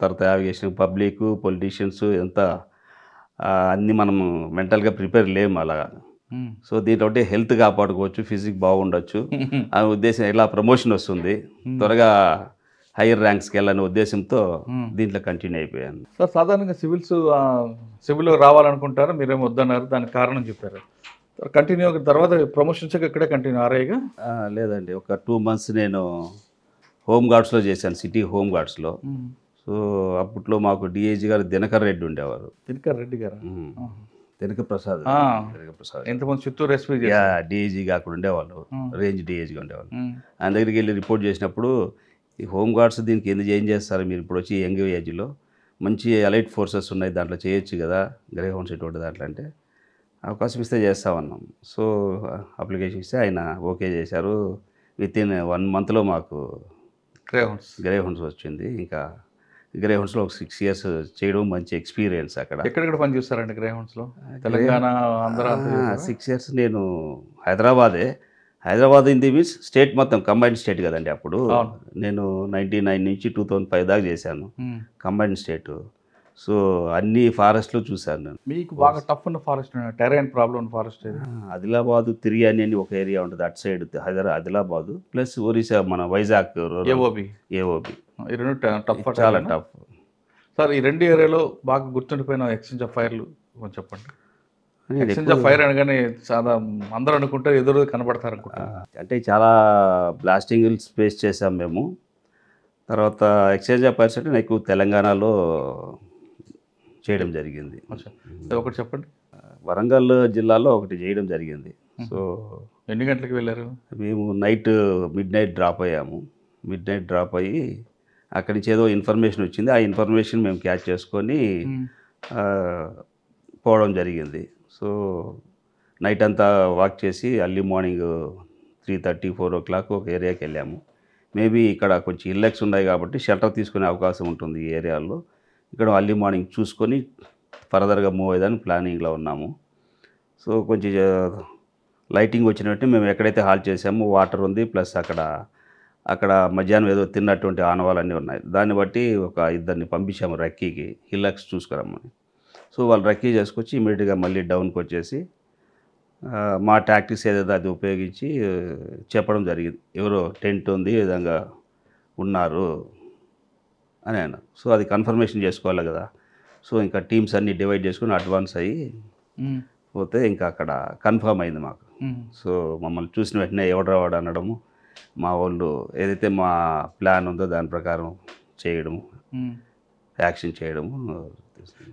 తర్వాత యావిగేషన్, పబ్లిక్, పొలిటీషియన్స్ ఎంత అన్నీ మనం మెంటల్గా ప్రిపేర్ లేము అలాగా. సో దీంట్లో అంటే హెల్త్ కాపాడుకోవచ్చు, ఫిజిక్ బాగుండొచ్చు ఆ ఉద్దేశం, ఇలా ప్రమోషన్ వస్తుంది, త్వరగా హైయర్ ర్యాంక్స్కి వెళ్ళాలనే ఉద్దేశంతో దీంట్లో కంటిన్యూ అయిపోయాను. సార్, సాధారణంగా సివిల్లో రావాలనుకుంటారు, మీరేమో వద్దన్నారు, దానికి కారణం చెప్పారు. కంటిన్యూ తర్వాత ప్రమోషన్స్ ఇక్కడే కంటిన్యూ ఆర్ఐగా? లేదండి, ఒక 2 months నేను హోమ్ గార్డ్స్లో చేశాను, సిటీ హోమ్ గార్డ్స్లో. సో అప్పట్లో మాకు డిఐజీ గారు దినకర్ రెడ్డి ఉండేవారు. దినకర్ రెడ్డి గారు? దినకర్ ప్రసాద్. ఎంతమంది చిత్తూరు ఎస్పీ డిఐజీగా అక్కడ ఉండేవాళ్ళు, రేంజ్ డిఐజీగా ఉండేవాళ్ళు. ఆయన దగ్గరికి వెళ్ళి రిపోర్ట్ చేసినప్పుడు, ఈ హోమ్ గార్డ్స్ దీనికి ఎందుకు ఏం చేస్తారు మీరు, ఇప్పుడు వచ్చి యంగ్ ఏజ్లో మంచి అలైట్ ఫోర్సెస్ ఉన్నాయి, దాంట్లో చేయొచ్చు కదా, గ్రే హౌన్స్ ఇటువంటి దాంట్లో అంటే అవకాశం ఇస్తే చేస్తామన్నాం. సో అప్లికేషన్ ఇస్తే ఆయన ఓకే చేశారు. వితిన్ 1 monthలో మాకు గ్రే హౌన్స్ వచ్చింది. ఇంకా గ్రే హౌన్స్లో ఒక 6 years చేయడం మంచి ఎక్స్పీరియన్స్. అక్కడ ఎక్కడెక్కడ పని చేస్తారండి గ్రే హౌన్స్లో? తెలంగాణ, ఆంధ్ర? 6 years నేను Hyderabad in the means state మొత్తం కంబైన్డ్ స్టేట్ కదండి అప్పుడు. నేను 99 నుంచి 2005 దాకా చేశాను కంబైన్డ్ స్టేట్. సో అన్ని ఫారెస్ట్లు చూశాను నేను. మీకు బాగా టఫ్ ఉన్న ఫారెస్ట్, టెరైన్ ప్రాబ్లం ఉన్న ఫారెస్ట్? ఆదిలాబాద్, తిరియాని అని ఒక ఏరియా ఉంటుంది అటు సైడ్, ఆదిలాబాద్ ప్లస్ ఒరిస్సా, మన వైజాగ్ ఏఓబి. చాలా టఫ్ సార్. ఈ 2 ఏరియాలో బాగా గుర్తుండిపోయిన ఎక్స్చేంజ్ ఆఫ్ ఫైర్లు కొంచెం చెప్పండి. ఎక్స్చేంజ్ ఆఫ్ ఫైర్ అనగానే చాలా అందరూ అనుకుంటారు, ఎదురు కనబడతారు అనుకుంటారు. అంటే చాలా బ్లాస్టింగ్ ఫేస్ చేసాం మేము. తర్వాత ఎక్స్చేంజ్ ఆఫ్ ఫైర్స్ అంటే నాకు తెలంగాణలో చేయడం జరిగింది. ఒకటి చెప్పండి. వరంగల్ జిల్లాలో ఒకటి చేయడం జరిగింది. సో ఎన్ని గంటలకు వెళ్ళారు? మేము మిడ్ నైట్ డ్రాప్ అయ్యాము. డ్రాప్ అయ్యి అక్కడి నుంచి ఏదో ఇన్ఫర్మేషన్ వచ్చింది, ఆ ఇన్ఫర్మేషన్ మేము క్యాచ్ చేసుకొని పోవడం జరిగింది. సో నైట్ అంతా వాక్ చేసి అర్లీ మార్నింగ్ 3:30, 4 o'clock ఒక ఏరియాకి వెళ్ళాము. మేబీ ఇక్కడ కొంచెం ఇల్లెక్స్ ఉన్నాయి కాబట్టి షెల్టర్ తీసుకునే అవకాశం ఉంటుంది ఈ ఏరియాలో. ఇక్కడ అర్లీ మార్నింగ్ చూసుకొని ఫర్దర్గా మూవ్ అయ్యేదాన్ని ప్లానింగ్లో ఉన్నాము. సో కొంచెం లైటింగ్ వచ్చిన వెంటనే మేము ఎక్కడైతే హాల్ట్ చేసామో వాటర్ ఉంది, ప్లస్ అక్కడ మధ్యాహ్నం ఏదో తిన్నటువంటి ఆనవాళ్ళన్నీ ఉన్నాయి. దాన్ని బట్టి ఒక 2 పంపించాము రక్కీకి, హిల్లక్స్ చూసుకురమ్మని. సో వాళ్ళు రక్కీ చేసుకొచ్చి ఇమీడియట్గా మళ్ళీ డౌన్కి వచ్చేసి మా టాక్టిక్స్ ఏదైతే అది ఉపయోగించి చెప్పడం జరిగింది, ఎవరో టెంట్ ఉంది, ఈ విధంగా ఉన్నారు అని ఆయన. సో అది కన్ఫర్మేషన్ చేసుకోవాలి కదా. సో ఇంకా టీమ్స్ అన్నీ డివైడ్ చేసుకుని అడ్వాన్స్ అయ్యి పోతే ఇంకా అక్కడ కన్ఫర్మ్ అయింది మాకు. సో మమ్మల్ని చూసిన వెంటనే ఎవడు రావాడు అనడము, మా వాళ్ళు ఏదైతే మా ప్లాన్ ఉందో దాని ప్రకారం చేయడము, యాక్షన్ చేయడము.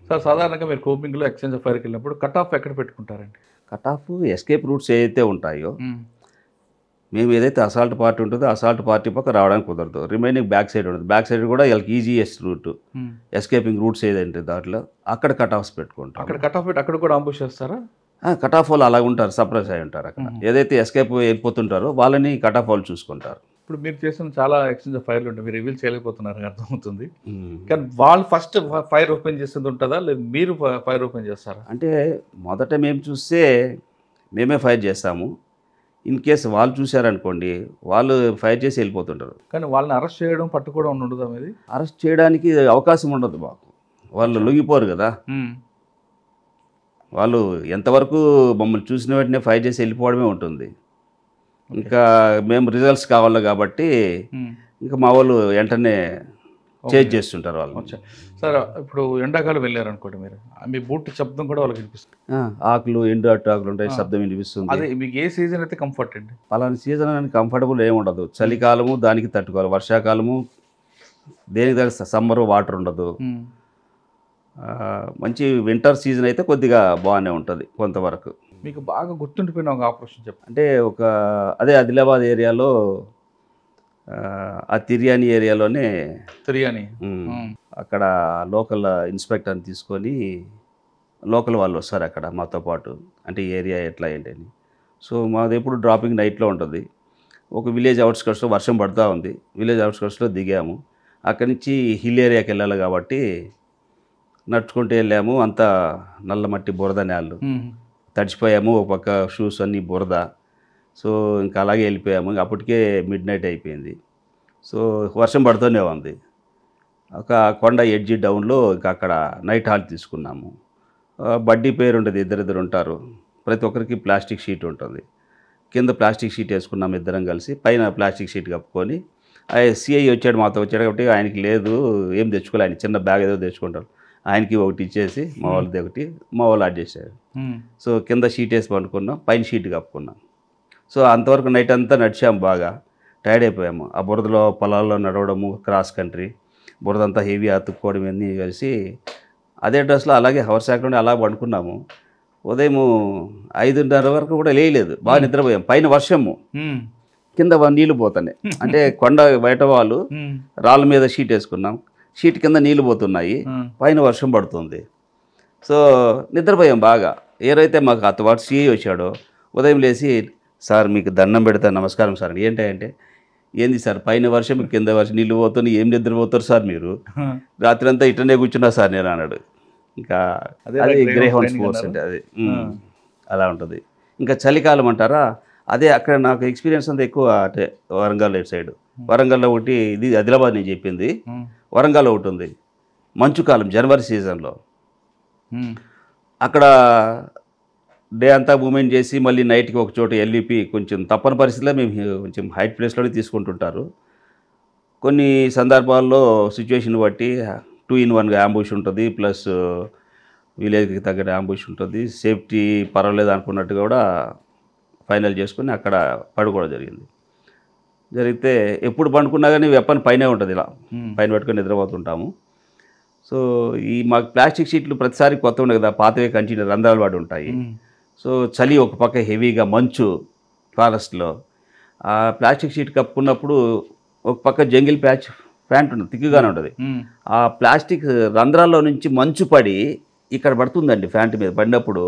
సార్, సాధారణంగా మీరు కోపింగ్లో ఎక్స్చేంజ్ ఆఫ్ ఫైర్కి వెళ్ళినప్పుడు కట్ ఆఫ్ ఎక్కడ పెట్టుకుంటారండి? కట్ ఆఫ్ ఎస్కేప్ రూట్స్ ఏదైతే ఉంటాయో, మేము ఏదైతే అసాల్ట్ పార్టీ ఉంటుందో అసాల్ట్ పార్టీ పక్క రావడానికి కుదరదు, రిమైనింగ్ బ్యాక్ సైడ్ ఉంటుంది. బ్యాక్ సైడ్ కూడా వీళ్ళకి ఈజీయెస్ట్ రూట్, ఎస్కేపింగ్ రూట్స్ ఏదంటే దాంట్లో అక్కడ కట్ ఆఫ్స్ పెట్టుకుంటాం. అక్కడ కట్ ఆఫ్ పెట్టి అక్కడ కూడా అంబుష్ చేస్తారా? కట్ ఆఫ్ వాళ్ళు అలా ఉంటారు, సప్రెస్ అయి ఉంటారు. అక్కడ ఏదైతే ఎస్కేప్ వెళ్ళిపోతుంటారో వాళ్ళని కట్ ఆఫ్ వాళ్ళు చూసుకుంటారు. ఇప్పుడు మీరు చేసిన చాలా ఎక్స్చేంజ్ ఆఫ్ ఫైర్లు ఉంటాయి, మీరు రివీల్ చేయలేకపోతున్నారు అర్థమవుతుంది. కానీ వాళ్ళు ఫస్ట్ ఫైర్ ఓపెన్ చేసేది ఉంటుందా, లేదు మీరు ఫైర్ ఓపెన్ చేస్తారా? అంటే మొదట మేము చూస్తే మేమే ఫైర్ చేస్తాము. ఇన్ కేసు వాళ్ళు చూశారనుకోండి, వాళ్ళు ఫైర్ చేసి వెళ్ళిపోతుంటారు. కానీ వాళ్ళని అరెస్ట్ చేయడం, పట్టుకోవడం ఉండదా? మీది అరెస్ట్ చేయడానికి అవకాశం ఉండదు మాకు, వాళ్ళు లొంగిపోరు కదా. వాళ్ళు ఎంతవరకు మమ్మల్ని చూసిన వెంటనే ఫైర్ చేసి వెళ్ళిపోవడమే ఉంటుంది. ఇంకా మేము రిజల్ట్స్ కావాలి కాబట్టి ఇంకా మా వాళ్ళు వెంటనే చేంజ్ చేస్తుంటారు వాళ్ళు. సార్, ఇప్పుడు ఎండాకాలం వెళ్ళారు అనుకోండి, మీరు మీ బూట్ శబ్దం కూడా వాళ్ళకి వినిపిస్తుంది. ఆకులు ఆకులు ఉంటాయి, శబ్దం వినిపిస్తుంది. అదే మీకు ఏ సీజన్ అయితే కంఫర్ట్ అండి? అలాంటి సీజన్ అని కంఫర్టబుల్ ఏమి ఉండదు. చలికాలము దానికి తట్టుకోవాలి, వర్షాకాలము దేనికి దగ్గర సమ్మర్ వాటర్ ఉండదు. మంచి వింటర్ సీజన్ అయితే కొద్దిగా బాగానే ఉంటుంది కొంతవరకు. మీకు బాగా గుర్తుండిపోయిన ఒక ఆపరేషన్ చెప్పండి. అంటే అదే ఆదిలాబాద్ ఏరియాలో ఆ తిర్యాని ఏరియాలోనే తిరియాని. అక్కడ లోకల్ ఇన్స్పెక్టర్ని తీసుకొని లోకల్ వాళ్ళు వస్తారు అక్కడ మాతో పాటు, అంటే ఏరియా ఎట్లా ఏంటి అని. సో మాది ఎప్పుడు డ్రాపింగ్ నైట్లో ఉంటుంది. ఒక విలేజ్ అవుట్స్కట్స్లో వర్షం పడుతూ ఉంది. విలేజ్ అవుట్స్కట్స్లో దిగాము. అక్కడి నుంచి హిల్ ఏరియాకి వెళ్ళాలి కాబట్టి నడుచుకుంటూ వెళ్ళాము. అంతా నల్ల మట్టి బురద నేళ్ళు, తడిచిపోయాము. ఒక పక్క షూస్ అన్నీ బురద. సో ఇంకా అలాగే వెళ్ళిపోయాము. అప్పటికే మిడ్ నైట్ అయిపోయింది. సో వర్షం పడుతూనే ఉంది. ఒక కొండ ఎడ్జి డౌన్లో ఇంకా అక్కడ నైట్ హాల్ తీసుకున్నాము. బడ్డీ పేరు ఉంటుంది, ఇద్దరిద్దరు ఉంటారు. ప్రతి ఒక్కరికి ప్లాస్టిక్ షీట్ ఉంటుంది. కింద ప్లాస్టిక్ షీట్ వేసుకున్నాము ఇద్దరం కలిసి, పైన ప్లాస్టిక్ షీట్ కప్పుకొని. సిఐ వచ్చాడు, మాతో వచ్చాడు కాబట్టి ఆయనకి లేదు, ఏం తెచ్చుకోవాలి, ఆయన చిన్న బ్యాగ్ ఏదో తెచ్చుకుంటారు. ఆయనకి ఒకటి ఇచ్చేసి మా వాళ్ళది ఒకటి, మా వాళ్ళు అడ్జస్ట్ చేశారు. సో కింద షీట్ వేసి పండుకున్నాం, పైన షీట్ కప్పుకున్నాం. సో అంతవరకు నైట్ అంతా నడిచాము, బాగా టైర్డ్ అయిపోయాము. ఆ బురదలో పొలాల్లో నడవడము, క్రాస్ కంట్రీ, బురదంతా హెవీ అతుక్కోవడం ఇవన్నీ కలిసి అదే డ్రెస్లో అలాగే హవర్ శాఖలోనే అలా పండుకున్నాము. ఉదయం 5:30 వరకు కూడా లేయలేదు, బాగా నిద్రపోయాం. పైన వర్షము, కింద నీళ్లు పోతున్నాయి. అంటే కొండ బయట వాళ్ళు రాళ్ళ మీద షీట్ వేసుకున్నాం, షీట్ కింద నీళ్లు పోతున్నాయి, పైన వర్షం పడుతుంది. సో నిద్రపోయాం బాగా. ఏరైతే మాకు అతవాడు సిఐ వచ్చాడో ఉదయం లేచి, సార్ మీకు దండం పెడతాను, నమస్కారం సార్. ఏంటంటే, ఏంది సార్ పైన వర్షం కింద వర్షం నీళ్ళు పోతుంది, ఏం నిద్రపోతారు సార్ మీరు, రాత్రి అంతా ఇట్లనే కూర్చున్నా సార్ నేను అన్నాడు. ఇంకా అది గ్రేహౌండ్ స్పోర్ట్స్ అంటే అది అలా ఉంటుంది. ఇంకా చలికాలం అంటారా, అదే అక్కడ నాకు ఎక్స్పీరియన్స్ అంతా ఎక్కువ. అంటే వరంగల్ ఇటు సైడ్, వరంగల్లో ఒకటి, ఇది ఆదిలాబాద్ నేను చెప్పింది, వరంగల్లో ఒకటి ఉంది మంచు కాలం, జనవరి సీజన్లో. అక్కడ డే అంతా మూమెంట్ చేసి మళ్ళీ నైట్కి ఒక చోట ఎల్ఈపి, కొంచెం తప్పని పరిస్థితిలో మేము కొంచెం హైట్ ప్లేస్లోనే తీసుకుంటుంటారు. కొన్ని సందర్భాల్లో సిచ్యువేషన్ బట్టి 2-in-1 అంబుష్ ఉంటుంది, ప్లస్ విలేజ్కి తగ్గ అంబుష్ ఉంటుంది. సేఫ్టీ పర్వాలేదు అనుకున్నట్టు కూడా ఫైనల్ చేసుకుని అక్కడ పడుకోవడం జరిగితే ఎప్పుడు పండుకున్నా కానీ వెపన్ పైనే ఉంటుంది, ఇలా పైన పెట్టుకొని నిద్రపోతుంటాము. సో ఈ మాకు ప్లాస్టిక్ షీట్లు ప్రతిసారి కొత్త ఉండదు కదా, పాతవే కంటిన్యూ రంధ్రాలు పడి ఉంటాయి. సో చలి ఒక పక్క హెవీగా, మంచు ఫారెస్ట్లో. ఆ ప్లాస్టిక్ షీట్ కప్పుకున్నప్పుడు ఒక పక్క జంగిల్ ప్యాంట్ ఉంటుంది, తిక్కుగానే ఉంటుంది. ఆ ప్లాస్టిక్ రంధ్రాల్లో నుంచి మంచు పడి ఇక్కడ పడుతుందండి, ప్యాంట్ మీద పడినప్పుడు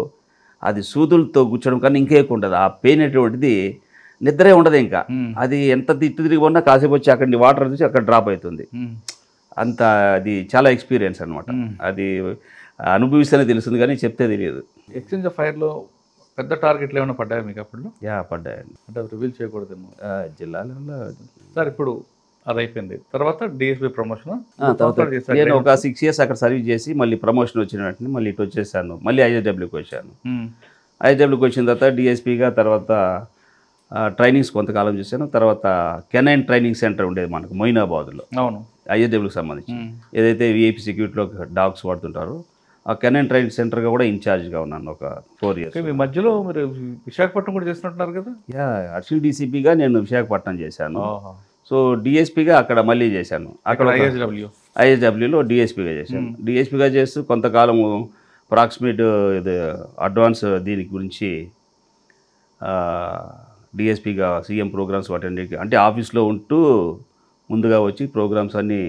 అది సూదులతో కూర్చోడం కన్నా ఇంకా ఎక్కువ ఉంటుంది. ఆ పెయిన్ అటువంటిది నిద్రే ఉండదు ఇంకా. అది ఎంత తిరిగి ఉన్నా కాసేపు వచ్చి అక్కడ వాటర్ వచ్చి అక్కడ డ్రాప్ అవుతుంది. అంత అది చాలా ఎక్స్పీరియన్స్ అనమాట. అది అనుభవిస్తేనే తెలుస్తుంది కానీ చెప్తే తెలియదు. ఎక్స్చేంజ్ ఆఫ్ ఫైర్లో పెద్ద టార్గెట్లు ఏమైనా పడ్డాయా మీకు అప్పుడు? పడ్డాయండి. అంటే రివీల్ చేయకూడదేమో జిల్లాలో. సార్ ఇప్పుడు అది అయిపోయింది, తర్వాత డిఎస్పీ ప్రమోషన్. నేను ఒక 6 years అక్కడ సర్వీస్ చేసి మళ్ళీ ప్రమోషన్ వచ్చిన వెంటనే మళ్ళీ ఇటు వచ్చేసాను. మళ్ళీ ఐఎస్డబ్ల్యూకి వచ్చాను. ఐఎస్డబ్ల్యూకి వచ్చిన తర్వాత డిఎస్పీగా, తర్వాత ట్రైనింగ్స్ కొంతకాలం చేశాను. తర్వాత కెనైన్ ట్రైనింగ్ సెంటర్ ఉండేది మనకు మొయినాబాద్లో, అవును, ఐఎస్డబ్ల్యూకి సంబంధించి. ఏదైతే విఐపి సెక్యూరిటీలో డాగ్స్ వాడుతుంటారో ఆ కెనైన్ ట్రైనింగ్ సెంటర్గా కూడా ఇన్ఛార్జ్గా ఉన్నాను ఒక 4 years. మీ మధ్యలో మీరు విశాఖపట్నం కూడా చేస్తున్నట్టున్నారు కదా? అడిషనల్ డీసీపీగా నేను విశాఖపట్నం చేశాను. సో డిఎస్పీగా అక్కడ మళ్ళీ చేశాను. అక్కడ ఐఎస్డబ్ల్యూలో డిఎస్పీగా చేశాను. డిఎస్పీగా చేస్తూ కొంతకాలము అప్రాక్సిమేట్ ఇది అడ్వాన్స్ దీని గురించి డిఎస్పీగా సీఎం ప్రోగ్రామ్స్ అటెండ్, అంటే ఆఫీస్లో ఉంటూ ముందుగా వచ్చి ప్రోగ్రామ్స్ అన్నీ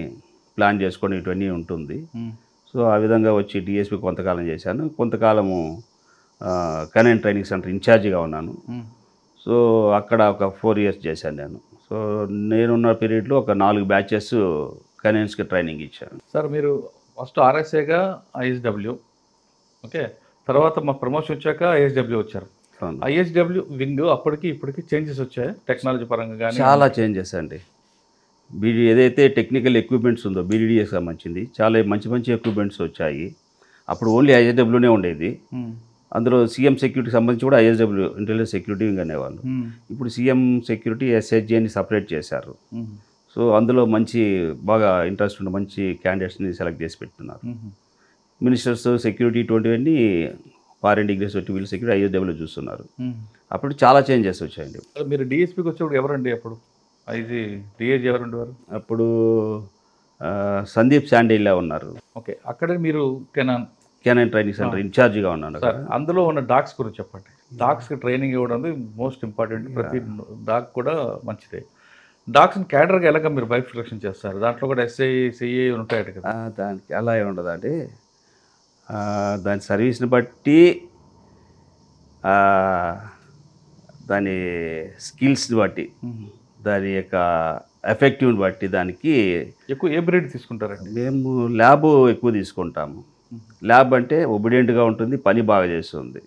ప్లాన్ చేసుకొని ఇవన్నీ ఉంటుంది. సో ఆ విధంగా వచ్చి డిఎస్పీ కొంతకాలం చేశాను. కొంతకాలము కెనైన్ ట్రైనింగ్ సెంటర్ ఇన్ఛార్జిగా ఉన్నాను. సో అక్కడ ఒక 4 years చేశాను నేను. సో నేనున్న పీరియడ్లో ఒక 4 batches కెనైన్స్కి ట్రైనింగ్ ఇచ్చాను. సార్ మీరు ఫస్ట్ ఆర్ఎస్ఏగా ఐఎస్డబ్ల్యూ, ఓకే, తర్వాత మా ప్రమోషన్ వచ్చాక ఐఎస్డబ్ల్యూ వచ్చారు. ఐఎస్డబ్ల్యూ వింగ్ అప్పటికి ఇప్పటికి చేంజెస్ వచ్చాయి టెక్నాలజీ పరంగా కానీ? చాలా చేంజెస్ అండి. ఏదైతే టెక్నికల్ ఎక్విప్మెంట్స్ ఉందో బీడీడీకి సంబంధించింది చాలా మంచి మంచి ఎక్విప్మెంట్స్ వచ్చాయి. అప్పుడు ఓన్లీ ఐఎస్డబ్ల్యూనే ఉండేది. అందులో సీఎం సెక్యూరిటీకి సంబంధించి కూడా ఐఎస్డబ్ల్యూ ఇంటెలిజెన్స్ సెక్యూరిటీ వింగ్ అనేవాళ్ళు. ఇప్పుడు సీఎం సెక్యూరిటీ ఎస్హెచ్జి అని సపరేట్ చేశారు. సో అందులో మంచి బాగా ఇంట్రెస్ట్ ఉన్న మంచి క్యాండిడేట్స్ని సెలెక్ట్ చేసి పెట్టున్నారు. మినిస్టర్స్ సెక్యూరిటీ ఇటువంటివన్నీ ఫారెన్ డిగ్రీస్ వచ్చి వీళ్ళు సెక్యూరిటీ ఐఎస్డబ్ల్యూ చూస్తున్నారు. అప్పుడు చాలా చేంజెస్ వచ్చాయండి. మీరు డిఎస్పీకి వచ్చేప్పుడు ఎవరండి అప్పుడు? ఇది డిఏజీ ఎవరు ఉండేవారు అప్పుడు? సందీప్ శాండిల్లా ఉన్నారు. ఓకే, అక్కడే మీరు కెనైన్ ట్రైనింగ్ సెంటర్ ఇన్ఛార్జిగా ఉన్నాను. అందులో ఉన్న డాగ్స్ గురించి చెప్పండి. డాగ్స్కి ట్రైనింగ్ ఇవ్వడం మోస్ట్ ఇంపార్టెంట్. ప్రతి డాగ్ కూడా మంచిదే. డాగ్స్ని క్యాడర్గా ఎలాగ మీరు బైక్ సెలెక్షన్ చేస్తారు? దాంట్లో కూడా ఎస్ఐ సిఐ ఉంటాయట కదా. దానికి అలా ఏమి ఉండదండి. దాని సర్వీస్ని బట్టి దాని స్కిల్స్ని బట్టి దాని యొక్క ఎఫెక్టివ్ని బట్టి దానికి ఎక్కువ ఏ బ్రీడ్ తీసుకుంటారండి? మేము ల్యాబ్ ఎక్కువ తీసుకుంటాము. ల్యాబ్ అంటే ఒబిడియంట్గా ఉంటుంది, పని బాగా చేస్తుంది.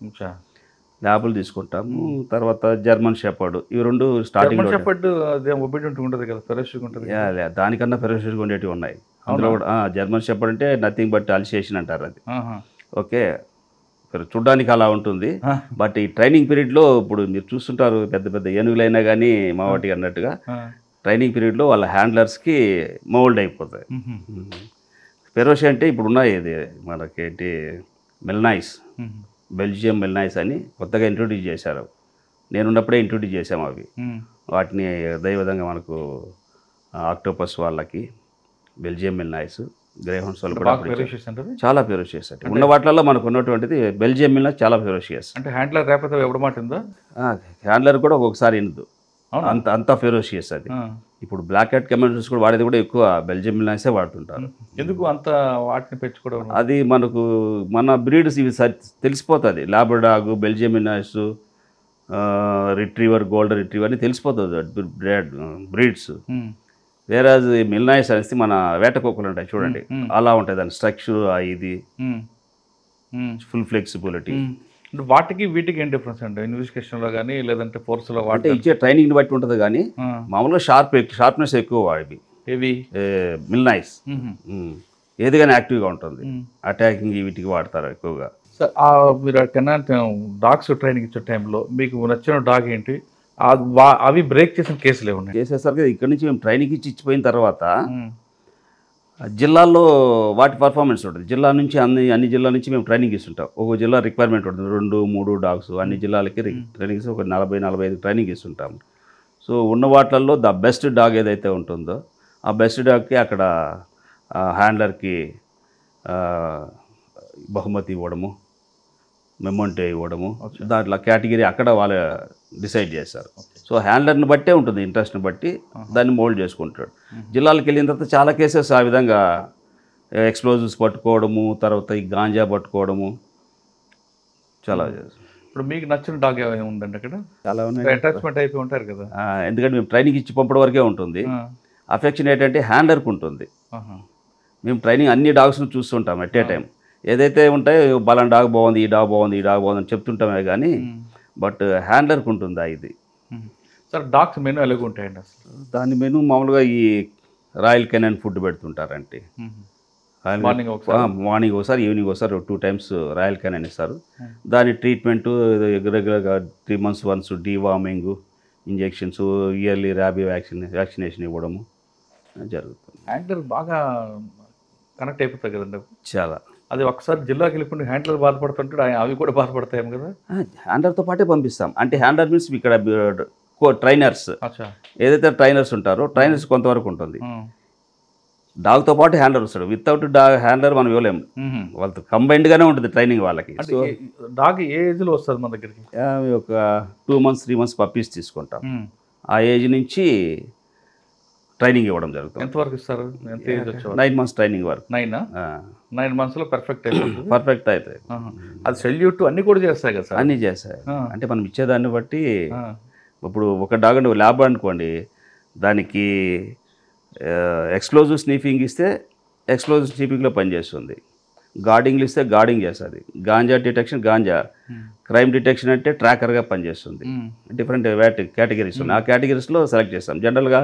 ల్యాబులు తీసుకుంటాము. తర్వాత జర్మన్ షెపర్డ్, ఇవి రెండు స్టార్టింగ్. షెపర్డ్ అదే ఒబిడియంట్ ఉంటుంది కదా, ఫెరోషియస్గా ఉంటుంది. దానికన్నా ఫెరోషియస్గా ఉండేటివి ఉన్నాయి అందులో కూడా. జర్మన్ షెపర్డ్ అంటే నథింగ్ బట్ అలిసియేషన్ అంటారు అది. ఓకే, చూడ్డానికి అలా ఉంటుంది. బట్ ఈ ట్రైనింగ్ పీరియడ్లో ఇప్పుడు మీరు చూస్తుంటారు, పెద్ద పెద్ద ఏనుగులైనా కానీ మా వాటికి అన్నట్టుగా ట్రైనింగ్ పీరియడ్లో వాళ్ళ హ్యాండ్లర్స్కి మౌల్డ్ అయిపోతాయి. ఫెరోషియస్ అంటే ఇప్పుడు ఉన్నాయి, ఇది మనకేంటి మెల్నాయిస్, బెల్జియం మెల్నాయిస్ అని కొత్తగా ఇంట్రొడ్యూస్ చేశారు. నేనున్నప్పుడే ఇంట్రొడ్యూస్ చేశాము అవి. వాటిని అదేవిధంగా మనకు ఆక్టోపస్ వాళ్ళకి బెల్జియం మెల్నాయిస్, గ్రేహౌండ్స్ వాళ్ళు కూడా చాలా ఫెరోషియస్ అంటే ఉన్న వాటిల్లో మనకు ఉన్నటువంటిది బెల్జియం మెల్నాయిస్ చాలా ఫెరోషియస్. అంటే హ్యాండ్లర్ రేపటి ఎవడ మాట ఉందా? హ్యాండ్లర్ కూడా ఒక్కొక్కసారి ఇందు అంత ఫెరోషియస్ అది. ఇప్పుడు బ్లాక్ హ్యాట్ కమాండర్స్ కూడా వాడేది కూడా ఎక్కువ బెల్జియం మెల్నాయిసే వాడుతుంటారు. ఎందుకు అంత వాటిని పెంచుకోవడం? అది మనకు మన బ్రీడ్స్ ఇవి తెలిసిపోతుంది. లాబ్రడాగ్, బెల్జియం మెల్నాయిస్, రిట్రీవర్, గోల్డెన్ రిట్రీవర్ అని తెలిసిపోతుంది బ్రీడ్స్. వేరాజ్ మెల్నాయిస్ అనేసి మన వేట కుక్కలు ఉంటాయి చూడండి, అలా ఉంటాయి దాని స్ట్రక్చర్. ఇది ఫుల్ ఫ్లెక్సిబిలిటీ. వాటికి వీటికి ఏం డిఫరెన్స్ అండి? ఇన్వెస్టిగేషన్లో కానీ లేదంటే ఫోర్స్లో అంటే ఇచ్చే ట్రైనింగ్ని బట్టి ఉంటుంది. కానీ మామూలుగా షార్ప్నెస్ ఎక్కువ వాడివి ఏవి మిల్నాయిస్. ఏది కానీ యాక్టివ్గా ఉంటుంది. అటాకింగ్ వీటికి వాడతారు ఎక్కువగా. సార్ మీరు డాగ్స్ ట్రైనింగ్ ఇచ్చే టైంలో మీకు నచ్చిన డాగ్ ఏంటి? అవి బ్రేక్ చేసిన కేసులు ఏమున్నాయి? చేసేసరికి ఇక్కడ నుంచి మేము ట్రైనింగ్ ఇచ్చిపోయిన తర్వాత జిల్లాల్లో వాటి పర్ఫార్మెన్స్ ఉంటుంది. జిల్లా నుంచి అన్ని జిల్లాల నుంచి మేము ట్రైనింగ్ ఇస్తుంటాం. ఒక జిల్లా రిక్వైర్మెంట్ ఉంటుంది, 2-3 డాగ్స్. అన్ని జిల్లాలకి ట్రైనింగ్స్ ఒక 40-45 ట్రైనింగ్ ఇస్తుంటాం. సో ఉన్న వాటిల్లో ద బెస్ట్ డాగ్ ఏదైతే ఉంటుందో ఆ బెస్ట్ డాగ్కి అక్కడ హ్యాండ్లర్కి బహుమతి ఇవ్వడము, మెమోంటో ఇవ్వడము, దాంట్లో కేటగిరీ అక్కడ వాళ్ళు డిసైడ్ చేస్తారు. సో హ్యాండ్లర్ని బట్టే ఉంటుంది, ఇంట్రెస్ట్ని బట్టి దాన్ని మోల్డ్ చేసుకుంటాడు. జిల్లాలకు వెళ్ళిన తర్వాత చాలా కేసెస్ ఆ విధంగా ఎక్స్ప్లోజివ్స్ పట్టుకోవడము, తర్వాత ఈ గాంజా పట్టుకోవడము చాలా. ఇప్పుడు మీకు నచ్చిన డాగ్ ఏమైనా ఉందండి అక్కడ? చాలా ఉన్నాయి. అటాచ్మెంట్ అయిపోయి ఉంటారు కదా. ఎందుకంటే మేము ట్రైనింగ్ ఇచ్చి పంపడం వరకే ఉంటుంది. అఫెక్షన్ ఏంటంటే హ్యాండ్లర్కి ఉంటుంది. మేము ట్రైనింగ్ అన్ని డాగ్స్ను చూస్తుంటాం ఎట్ ఏ టైం. ఏదైతే ఉంటాయో బలం డాగ్ బాగుంది, ఈ డాగ్ బాగుంది, ఈ డాగ్ బాగుంది అని చెప్తుంటామే కానీ బట్ హ్యాండ్లర్కి ఉంటుందా ఇది. సార్ డాగ్స్ మెనూ ఎలాగ ఉంటాయండి అసలు? దాని మెనూ మామూలుగా ఈ రాయల్ కెనన్ ఫుడ్ పెడుతుంటారంటే మార్నింగ్ ఒకసారి ఈవినింగ్ ఒకసారి 2 times రాయల్ కెనన్ ఇస్తారు. దాని ట్రీట్మెంటు రెగ్యులర్గా 3 months once deworming, injections, yearly rabies vaccination ఇవ్వడము జరుగుతుంది. హ్యాండ్లర్ బాగా కనెక్ట్ అయిపోతాయి కదండి చాలా. అది ఒకసారి జిల్లాకి వెళ్ళిపోయి హ్యాండ్లర్ బాధపడుతుంటే అవి కూడా బాధపడతాయేమో కదా. హ్యాండ్లర్తో పాటే పంపిస్తాం. అంటే హ్యాండ్లర్ మీన్స్ ఇక్కడ ట్రైనర్స్ ఏదైతే ట్రైనర్స్ ఉంటారో ట్రైనర్స్ కొంతవరకు ఉంటుంది. డాగ్తో పాటు హ్యాండ్లర్ వస్తాడు. వితౌట్ హ్యాండ్లర్ మనం ఇవ్వలేము. వాళ్ళతో కంబైన్డ్గానే ఉంటుంది ట్రైనింగ్ వాళ్ళకి. సో డాగ్ ఏ ఏజ్లో వస్తుంది మన దగ్గరికి? ఒక 2 months 3 months పప్పీస్ తీసుకుంటాం. ఆ ఏజ్ నుంచి ట్రైనింగ్ ఇవ్వడం జరుగుతుంది. ఎంతవరకు ఇస్తారు? ఎంత ఏజ్ వచ్చే? 9 months ట్రైనింగ్ వరకు. 9 monthsలో పర్ఫెక్ట్ అయిపోతుంది. పర్ఫెక్ట్ అవుతాయి. అది సెల్యూట్ అన్నీ కూడా చేస్తాయి కదా సార్? అన్నీ చేస్తాయి. అంటే మనం ఇచ్చేదాన్ని బట్టి ఇప్పుడు ఒక డాగ్ అంటే ల్యాబ్ అనుకోండి, దానికి ఎక్స్ప్లోజివ్ స్నీఫింగ్ ఇస్తే ఎక్స్ప్లోజివ్ స్నీఫింగ్లో పనిచేస్తుంది. గార్డింగ్లు ఇస్తే గార్డింగ్ చేస్తుంది. Ganja detection ganja, crime detection అంటే ట్రాకర్గా పనిచేస్తుంది. డిఫరెంట్ కేటగిరీస్ ఉన్నాయి. ఆ కేటగిరీస్లో సెలెక్ట్ చేస్తాం. జనరల్గా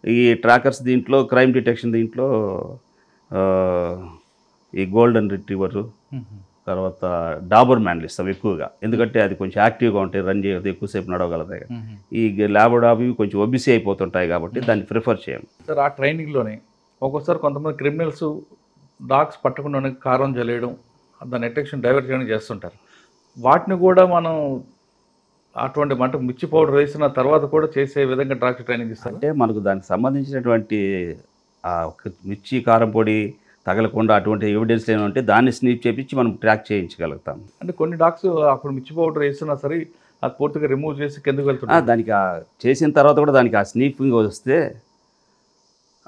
ఈ ట్రాకర్స్ దీంట్లో, క్రైమ్ డిటెక్షన్ దీంట్లో ఈ గోల్డెన్ రిట్రీవరు, తర్వాత డాబర్ మ్యాన్లు ఇస్తాం ఎక్కువగా. ఎందుకంటే అది కొంచెం యాక్టివ్గా ఉంటాయి, రన్ చేయదు, ఎక్కువసేపు నడవగలుగుతాయి. ఈ ల్యాబ్రడార్ కొంచెం ఒబిసి అయిపోతుంటాయి కాబట్టి దాన్ని ప్రిఫర్ చేయం. సార్ ఆ ట్రైనింగ్లోనే ఒక్కోసారి కొంతమంది క్రిమినల్స్ డాగ్స్ పట్టకుండా కారం జల్లేయడం, దాన్ని అటెన్షన్ డైవర్ట్ చేయడం చేస్తుంటారు. వాటిని కూడా మనం అటువంటి మిర్చి పౌడర్ వేసిన తర్వాత కూడా చేసే విధంగా డాగ్స్ ట్రైనింగ్ ఇస్తారు. అంటే మనకు దానికి సంబంధించినటువంటి మిర్చి కారం పొడి తగలకుండా అటువంటి ఎవిడెన్స్ లేనంటే దాన్ని స్నీప్ చేపించి మనం ట్రాక్ చేయించగలుగుతాం. అంటే కొన్ని డాగ్స్ అప్పుడు మిర్చి పౌడర్ వేసినా సరే అది పూర్తిగా రిమూవ్ చేసి కిందకు వెళ్తుంది. దానికి చేసిన తర్వాత కూడా దానికి ఆ స్నీఫింగ్ వస్తే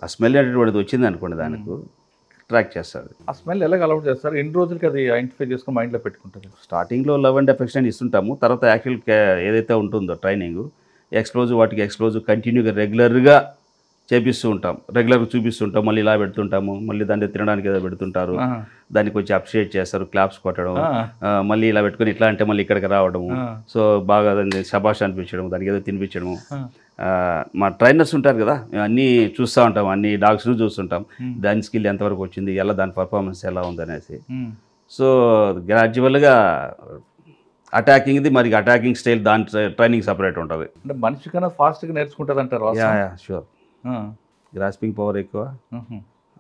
ఆ స్మెల్ అనేటువంటిది వచ్చింది అనుకోండి, దానికి ట్రాక్ చేస్తాడు. ఆ స్మెల్ ఎలాగ అలవాటు చేస్తారు? ఎన్ని రోజులకి అది ఐడెంటిఫై చేసుకుని మైండ్లో పెట్టుకుంటుంది? స్టార్టింగ్లో లవ్ అండ్ అఫెక్షన్ ఇస్తుంటాము. తర్వాత యాక్చువల్ ఏదైతే ఉంటుందో ట్రైనింగ్ వాటికి ఎక్స్ప్లోజివ్ కంటిన్యూగా రెగ్యులర్గా చేపిస్తూ ఉంటాం, రెగ్యులర్గా చూపిస్తుంటాం. మళ్ళీ ఇలా పెడుతుంటాము, మళ్ళీ దాన్ని తినడానికి ఏదో పెడుతుంటారు, దాన్ని కొంచెం అప్రిషియేట్ చేస్తారు, క్లాప్స్ కొట్టడం, మళ్ళీ ఇలా పెట్టుకొని ఇట్లా అంటే మళ్ళీ ఇక్కడికి రావడము. సో బాగా దాన్ని శబాష్ అనిపించడం, దానికి ఏదో తినిపించడము. మా ట్రైనర్స్ ఉంటారు కదా, మేము అన్నీ చూస్తూ ఉంటాం, అన్ని డాగ్స్ను చూస్తుంటాం, దాని స్కిల్ ఎంతవరకు వచ్చింది, ఎలా దాని పర్ఫార్మెన్స్ ఎలా ఉందనేసి. సో గ్రాడ్యువల్గా అటాకింగ్ది మరి అటాకింగ్ స్టైల్ దాని ట్రైనింగ్ సపరేట్ ఉంటుంది. అంటే మనిషి కన్నా ఫాస్ట్గా నేర్చుకుంటుంది అంటారు. షూర్. గ్రాస్పింగ్ పవర్ ఎక్కువ,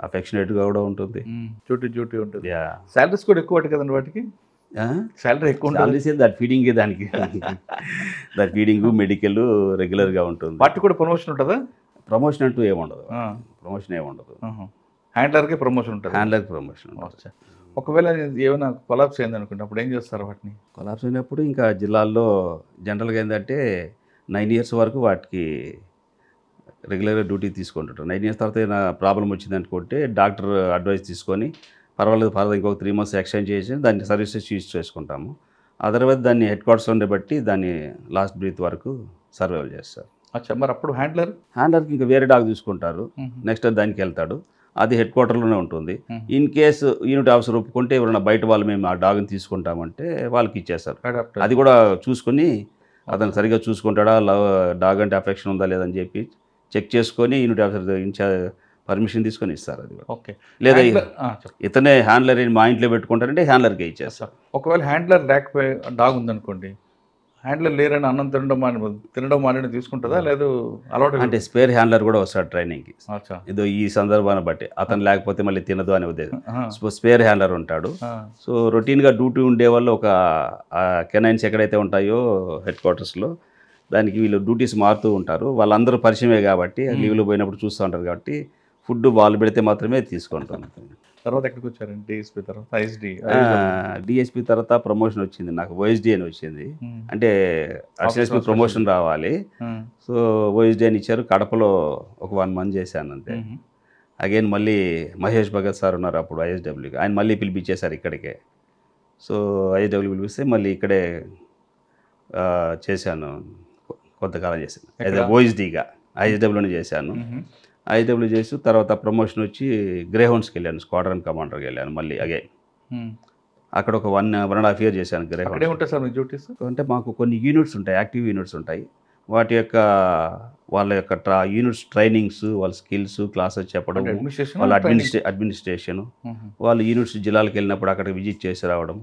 అఫెక్షనేట్గా కూడా ఉంటుంది, డ్యూటీ ఉంటుంది. శాలరీస్ కూడా ఎక్కువ కదండి వాటికి. శాలరీ ఎక్కువ సాలరీస్ దాని ఫీడింగ్, దానికి దాని ఫీడింగ్ మెడికల్ రెగ్యులర్గా ఉంటుంది. వాటికి కూడా ప్రమోషన్ ఉంటుందా? ప్రమోషన్ అంటూ ఏముండదు, ప్రమోషన్ ఏముండదు. హ్యాండ్లర్కే ప్రమోషన్ ఉంటుంది. హ్యాండ్లర్కి ప్రమోషన్ ఉంటుంది. ఒకవేళ ఏమైనా కొలాప్స్ అయింది అనుకుంటే అప్పుడు ఏం చేస్తారు వాటిని? కొలాప్స్ అయినప్పుడు ఇంకా జిల్లాల్లో జనరల్గా ఏంటంటే 9 years వరకు వాటికి రెగ్యులర్గా డ్యూటీ తీసుకుంటుంటారు. 9 years తర్వాత ఏదైనా ప్రాబ్లం వచ్చింది అనుకుంటే డాక్టర్ అడ్వైస్ తీసుకొని పర్వాలేదు ఫర్దర్ ఇంకొక 3 months ఎక్స్టెండ్ చేసి దాన్ని సర్వీసెస్ యూజ్ చేసుకుంటాము. అదర్వైజ్ దాన్ని హెడ్ క్వార్టర్స్ ఉండే బట్టి దాన్ని లాస్ట్ బ్రీత్ వరకు సర్వైవల్ చేస్తారు. అచ్చా, మరి అప్పుడు హ్యాండ్లర్కి ఇంకా వేరే డాగ్ చూసుకుంటారు, నెక్స్ట్ దానికి వెళ్తాడు, అది హెడ్ క్వార్టర్లోనే ఉంటుంది. ఇన్ కేసు యూనిట్ ఆఫీసర్ ఒప్పుకుంటే ఎవరైనా బయట వాళ్ళు మేము ఆ డాగ్ని తీసుకుంటామంటే వాళ్ళకి ఇచ్చేస్తారు. అది కూడా చూసుకొని అతను సరిగ్గా చూసుకుంటాడా, డాగ్ అంటే అఫెక్షన్ ఉందా లేదని చెప్పి చెక్ చేసుకొని యూనిట్ ఆఫీసర్ ఇన్ఛార్జ్ పర్మిషన్ తీసుకొని ఇస్తారు. అది కూడా ఓకే. లేదా ఇతనే హ్యాండ్లర్ మా ఇంట్లో పెట్టుకుంటారంటే హ్యాండ్లర్కే ఇచ్చేస్తారు. ఒకవేళ హ్యాండ్లర్ లేకపోయి డాగ్ ఉందనుకోండి, హ్యాండ్లర్ లేరని అన్నం తినడం మానేది తీసుకుంటుందా లేదు అలవాటు? అంటే స్పేర్ హ్యాండ్లర్ కూడా వస్తాడు ట్రైనింగ్కి. ఇదో ఈ సందర్భాన్ని బట్టి అతను లేకపోతే మళ్ళీ తినదు అనే ఉద్దేశం. స్పేర్ హ్యాండ్లర్ ఉంటాడు. సో రొటీన్గా డ్యూటీ ఉండే వాళ్ళు ఒక కెనైన్స్ ఎక్కడైతే ఉంటాయో హెడ్ క్వార్టర్స్లో దానికి వీళ్ళు డ్యూటీస్ మారుతూ ఉంటారు. వాళ్ళందరూ పరిచయమే కాబట్టి లీవ్లో పోయినప్పుడు చూస్తూ ఉంటారు కాబట్టి ఫుడ్ వాళ్ళు పెడితే మాత్రమే తీసుకుంటాం. తర్వాత ఎక్కడికి వచ్చారండి? డిఎస్పీ తర్వాత డిఎస్పీ తర్వాత ప్రమోషన్ వచ్చింది నాకు, ఓఎస్డి అని వచ్చింది. అంటే అడిషనల్ ప్రమోషన్ రావాలి. సో ఓఎస్డి అని ఇచ్చారు. కడపలో ఒక 1 month చేశాను అంతే. అగైన్ మళ్ళీ మహేష్ భగత్ సార్ ఉన్నారు అప్పుడు ఐఎస్డబ్ల్యూకి, ఆయన మళ్ళీ పిలిపించేశారు ఇక్కడికే. సో ఐఎస్డబ్ల్యూ పిలిపిస్తే మళ్ళీ ఇక్కడే చేశాను, కొంతకాలం చేశాను యాజ్ ఓఎస్డిగా. ఐఎస్డబ్ల్యూని చేశాను. ఐఎస్డబ్ల్యూ చేసి తర్వాత ప్రమోషన్ వచ్చి గ్రేహౌండ్స్కి వెళ్ళాను, స్క్వాడ్రన్ కమాండర్కి వెళ్ళాను మళ్ళీ అగైన్. అక్కడ ఒక 1.5 years చేశాను గ్రేహౌండ్స్. ఉంటాయి సార్ మీ డ్యూటీస్? అంటే మాకు కొన్ని యూనిట్స్ ఉంటాయి, యాక్టివ్ యూనిట్స్ ఉంటాయి. వాటి యొక్క వాళ్ళ యొక్క యూనిట్స్ ట్రైనింగ్స్, వాళ్ళ స్కిల్స్, క్లాసెస్ చెప్పడం, వాళ్ళ అడ్మినిస్ట్రేషన్, వాళ్ళు యూనిట్స్ జిల్లాలకు వెళ్ళినప్పుడు అక్కడికి విజిట్ చేసి రావడం.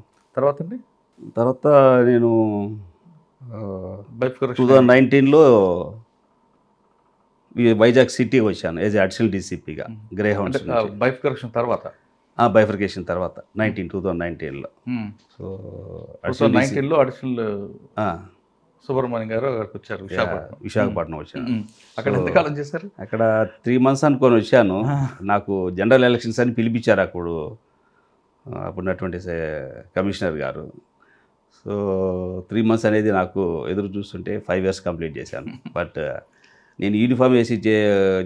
తర్వాత నేను 2019లో వైజాగ్ సిటీ వచ్చాను యాజ్ అడిషనల్ డీసీపీగా గ్రేహౌండ్స్. బైఫర్కేషన్ తర్వాత 2019లో. సో 2019లో అడిషనల్ సుబ్రహ్మణ్యం గారు అక్కడికి వచ్చారు, విశాఖపట్నం వచ్చాను. అక్కడ ఎంతకాలం చేశారు? అక్కడ 3 months అనుకొని వచ్చాను. నాకు జనరల్ ఎలక్షన్స్ అని పిలిపించారు అప్పుడున్నటువంటి కమిషనర్ గారు. సో 3 months అనేది నాకు ఎదురు చూస్తుంటే 5 years కంప్లీట్ చేశాను. బట్ నేను యూనిఫామ్ వేసి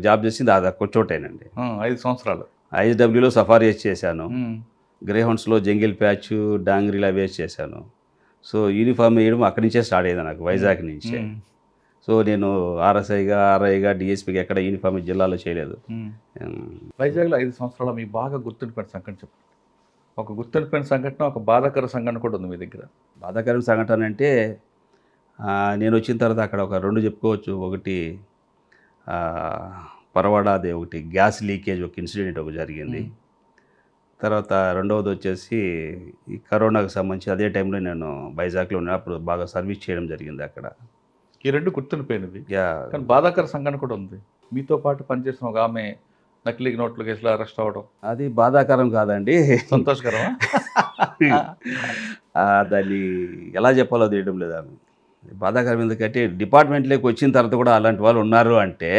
జాబ్ చేసింది అది ఒక్క చోటేనండి. 5 సంవత్సరాలు ఐఎస్డబ్ల్యూలో సఫారీ వేసి చేశాను, గ్రేహౌండ్స్లో జంగిల్ ప్యాచ్, డాంగ్రీలా వేసి చేశాను. సో యూనిఫామ్ వేయడం అక్కడి నుంచే స్టార్ట్ అయ్యింది నాకు, వైజాగ్ నుంచే. సో నేను ఆర్ఐగా డిఎస్పీగా ఎక్కడ యూనిఫామ్ జిల్లాలో చేయలేదు. వైజాగ్లో 5 సంవత్సరాలు మీకు బాగా గుర్తుండిపోయిన సంఘటన చెప్పండి. ఒక గుర్తుండిపోయిన సంఘటన, ఒక బాధాకర సంఘటన కూడా ఉంది మీ దగ్గర. బాధాకర సంఘటన అంటే నేను వచ్చిన తర్వాత అక్కడ ఒక 2 చెప్పుకోవచ్చు. ఒకటి పరవాడాది, ఒకటి గ్యాస్ లీకేజ్ ఒక ఇన్సిడెంట్ ఒకటి జరిగింది. తర్వాత రెండవది వచ్చేసి ఈ కరోనాకు సంబంధించి అదే టైంలో నేను వైజాగ్లో ఉన్నప్పుడు బాగా సర్వీస్ చేయడం జరిగింది అక్కడ. ఈ 2 గుర్తుండిపోయినవి. కానీ బాధాకర సంఘటన కూడా ఉంది. మీతో పాటు పనిచేసిన ఒక ఆమె నకిలీ నోట్ల కేసులో అరెస్ట్ అవ్వడం. అది బాధాకరం కాదండి, సంతోషకరమా? దాన్ని ఎలా చెప్పాలో తెలియడం లేదా. బాధాకరం ఎందుకంటే డిపార్ట్మెంట్లోకి వచ్చిన తర్వాత కూడా అలాంటి వాళ్ళు ఉన్నారు అంటే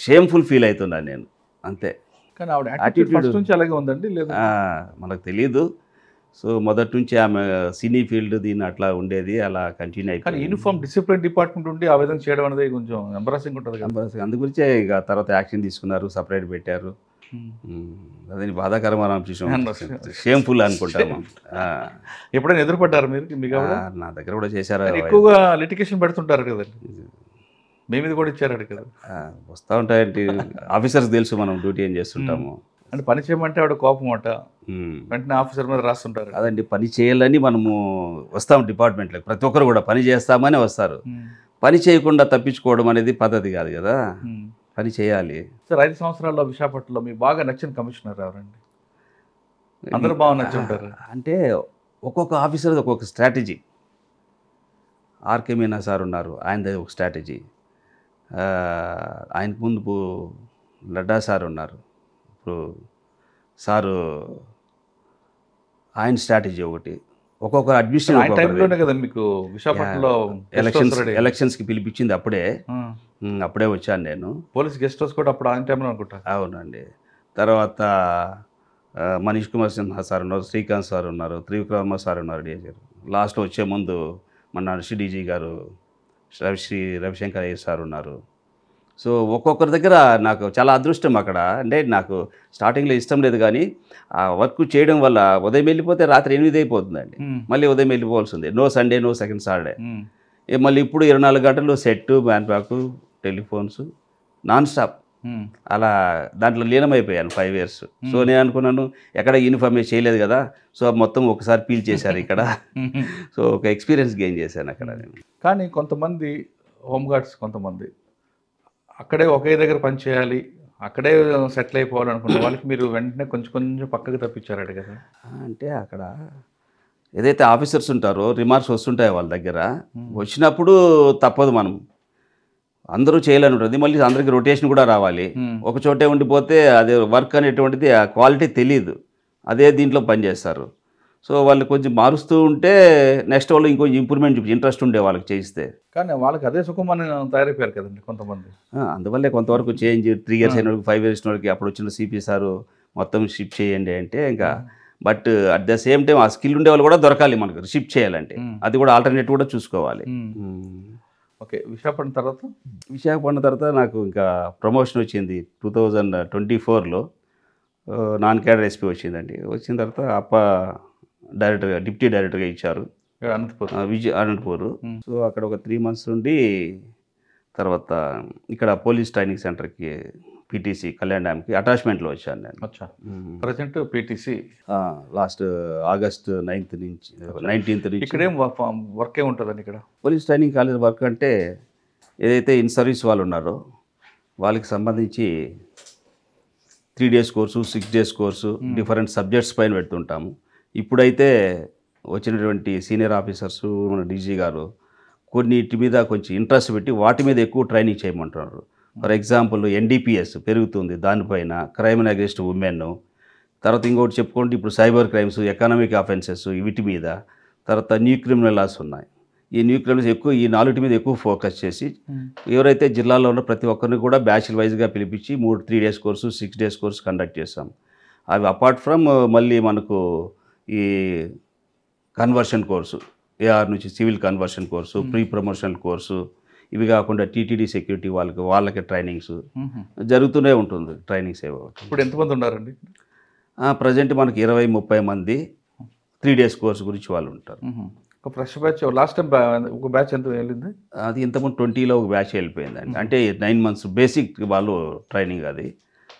షేమ్ఫుల్ ఫీల్ అవుతున్నాను నేను అంతే. కానీ ఆవిడ యాటిట్యూడ్ ఫస్ట్ నుంచి అలాగే ఉందండి? లేదు మనకు తెలియదు. సో మొదటి నుంచి ఆమె సినీ ఫీల్డ్ దీన్ని అట్లా ఉండేది, అలా కంటిన్యూ కానీ అయిపోయింది. యూనిఫామ్ డిసిప్లిన్ డిపార్ట్మెంట్ ఉండి ఆ విధంగా చేయడం అనేది కొంచెం ఎంబరాసింగ్ ఉంటుంది కదా. అందుగురించే ఇక తర్వాత యాక్షన్ తీసుకున్నారు, సపరేట్ పెట్టారు. అదే బాధాకరమైన విషయం, షేమ్ఫుల్ అనుకుంటాము. ఎప్పుడైనా ఎదురుపడ్డారు మీరు మీకు ఆవిడ? నా దగ్గర కూడా చేశారు. ఎక్కువగా లిటిగేషన్ పెడుతుంటారు కదండి, మీ మీద కూడా ఇచ్చారు కదా. వస్తూ ఉంటాయంటే ఆఫీసర్స్ తెలుసు మనం డ్యూటీ ఏం చేస్తుంటాము. అంటే పని చేయమంటే ఆవిడ కోపం అంట, వెంటనే ఆఫీసర్ మీద రాస్తుంటారు. అదండి, పని చేయాలని మనము వస్తాం డిపార్ట్మెంట్లోకి, ప్రతి ఒక్కరు కూడా పని చేస్తామని వస్తారు. పని చేయకుండా తప్పించుకోవడం అనేది పద్ధతి కాదు కదా, పని చేయాలి. సార్ 5 సంవత్సరాల్లో విశాఖపట్నంలో మీకు బాగా నచ్చిన కమిషనర్ ఎవరండి? అందరూ బాగా నచ్చి ఉంటారు. అంటే ఒక్కొక్క ఆఫీసర్ ఒక్కొక్క స్ట్రాటజీ. ఆర్కే మీనా సార్ ఉన్నారు, ఆయనది ఒక స్ట్రాటజీ. ఆయన ముందు లడ్డా సార్ ఉన్నారు, ఇప్పుడు సారు ఆయన స్ట్రాటజీ ఒకటి. ఒక్కొక్క అడ్మినిస్ట్రేషన్ టైంలోనే కదా మీకు విశాఖపట్నంలో ఎలక్షన్స్కి పిలిపించింది, అప్పుడే వచ్చాను నేను. పోలీస్ గెస్ట్ హౌస్ కూడా అప్పుడు ఆయన టైంలో అనుకుంటా. అవునండి. తర్వాత మనీష్ కుమార్ సిన్హా సార్ ఉన్నారు, శ్రీకాంత్ సార్ ఉన్నారు, త్రివిక్రమ సార్ ఉన్నారు, డిఐజీ. లాస్ట్లో వచ్చే ముందు మన సిడీజీ గారు రవిశంకర్ అయ్యర్ సార్ ఉన్నారు. సో ఒక్కొక్కరి దగ్గర నాకు చాలా అదృష్టం అక్కడ. అంటే నాకు స్టార్టింగ్లో ఇష్టం లేదు, కానీ ఆ వర్క్ చేయడం వల్ల ఉదయం వెళ్ళిపోతే రాత్రి 8 అయిపోతుందండి, మళ్ళీ ఉదయం వెళ్ళిపోవాల్సిందే. No Sunday, no second Saturday. మళ్ళీ ఇప్పుడు 24 గంటలు set, man pack, telephones, non stop. అలా దాంట్లో లీనమైపోయాను 5 years. సో నేను అనుకున్నాను ఎక్కడ యూనిఫామ్ చేయలేదు కదా, సో మొత్తం ఒకసారి పీల్ చేశారు ఇక్కడ. సో ఒక ఎక్స్పీరియన్స్ గెయిన్ చేశాను అక్కడ నేను. కానీ కొంతమంది హోంగార్డ్స్, కొంతమంది అక్కడే ఒకే దగ్గర పని చేయాలి, అక్కడే సెటిల్ అయిపోవాలనుకున్న వాళ్ళకి మీరు వెంటనే కొంచెం పక్కకు తప్పించారట కదా. అంటే అక్కడ ఏదైతే ఆఫీసర్స్ ఉంటారో రిమార్క్స్ వస్తుంటాయి వాళ్ళ దగ్గర, వచ్చినప్పుడు తప్పదు, మనం అందరూ చేయాలని ఉంటుంది. మళ్ళీ అందరికీ రొటేషన్ కూడా రావాలి. ఒక చోటే ఉండిపోతే అదే వర్క్ అనేటువంటిది ఆ క్వాలిటీ తెలియదు, అదే దీంట్లో పనిచేస్తారు. సో వాళ్ళు కొంచెం మారుస్తూ ఉంటే నెక్స్ట్ వాళ్ళు ఇంకొంచెం ఇంప్రూవ్మెంట్ ఇంట్రెస్ట్ ఉండే వాళ్ళకి చేయిస్తే. కానీ వాళ్ళకి అదే సుఖమని తయారైపోయారు కదండి కొంతమంది. అందువల్లే కొంతవరకు చేంజ్ 3 years అయిన వాళ్ళకి, 5 years వాళ్ళకి అప్పుడు వచ్చిన సిపి సారు మొత్తం షిఫ్ట్ చేయండి అంటే ఇంకా. But at the same time ఆ స్కిల్ ఉండే వాళ్ళు కూడా దొరకాలి మనకు షిఫ్ట్ చేయాలంటే, అది కూడా ఆల్టర్నేట్ కూడా చూసుకోవాలి. ఓకే, విశాఖపట్నం తర్వాత నాకు ఇంకా ప్రమోషన్ వచ్చింది 2024లో. నాన్ క్యాడర్ ఎస్పీ వచ్చిందండి. వచ్చిన తర్వాత డైరెక్టర్గా, డిప్యూటీ డైరెక్టర్గా ఇచ్చారు అనంతపూర్. సో అక్కడ ఒక 3 months ఉండి తర్వాత ఇక్కడ పోలీస్ ట్రైనింగ్ సెంటర్కి పీటీసీ కళ్యాణ్ డ్యామ్కి అటాచ్మెంట్లో వచ్చాను నేను. Present PTC last August 19th నుంచి. ఇక్కడేం వర్క్ ఏ ఉంటుందండి ఇక్కడ? పోలీస్ ట్రైనింగ్ కాలేజ్ వర్క్ అంటే ఏదైతే ఇన్ సర్వీస్ వాళ్ళు ఉన్నారో వాళ్ళకి సంబంధించి 3 days course, 6 days course, different subjects పైన పెడుతుంటాము. ఇప్పుడైతే వచ్చినటువంటి సీనియర్ ఆఫీసర్సు, మన డీజీ గారు కొన్నిటి మీద కొంచెం ఇంట్రెస్ట్ పెట్టి వాటి మీద ఎక్కువ ట్రైనింగ్ చేయమంటున్నారు. ఫర్ ఎగ్జాంపుల్ NDPS పెరుగుతుంది, దానిపైన క్రైమ్ అండ్ అగెన్స్ట్ ఉమెన్. తర్వాత ఇంకోటి చెప్పుకుంటే ఇప్పుడు సైబర్ క్రైమ్స్, ఎకనామిక్ అఫెన్సెస్, వీటి మీద. తర్వాత న్యూ క్రిమినల్ లాస్ ఉన్నాయి. ఈ న్యూ క్రిమినల్స్ ఎక్కువ, ఈ 4 మీద ఎక్కువ ఫోకస్ చేసి ఎవరైతే జిల్లాలో ఉన్న ప్రతి ఒక్కరిని కూడా బ్యాచ్ల వైజ్గా పిలిపించి 3 days course, 6 days course conduct చేస్తాం. అవి అపార్ట్ ఫ్రమ్ మళ్ళీ మనకు ఈ కన్వర్షన్ కోర్సు, AR నుంచి civil conversion course, pre promotional course, ఇవి కాకుండా TTD సెక్యూరిటీ వాళ్ళకి ట్రైనింగ్స్ జరుగుతూనే ఉంటుంది. ట్రైనింగ్స్ ఏవో. ఇప్పుడు ఎంతమంది ఉన్నారండి? ప్రజెంట్ మనకి 20-30 మంది 3 days కోర్సు గురించి వాళ్ళు ఉంటారు. ఒక ఫ్రెష్ బ్యాచ్ లాస్ట్ టైం ఒక బ్యాచ్ ఎంత వెళ్ళింది? అది ఇంతకుముందు 20లో ఒక బ్యాచ్ వెళ్ళిపోయిందండి. అంటే 9 months బేసిక్ వాళ్ళు ట్రైనింగ్ అది.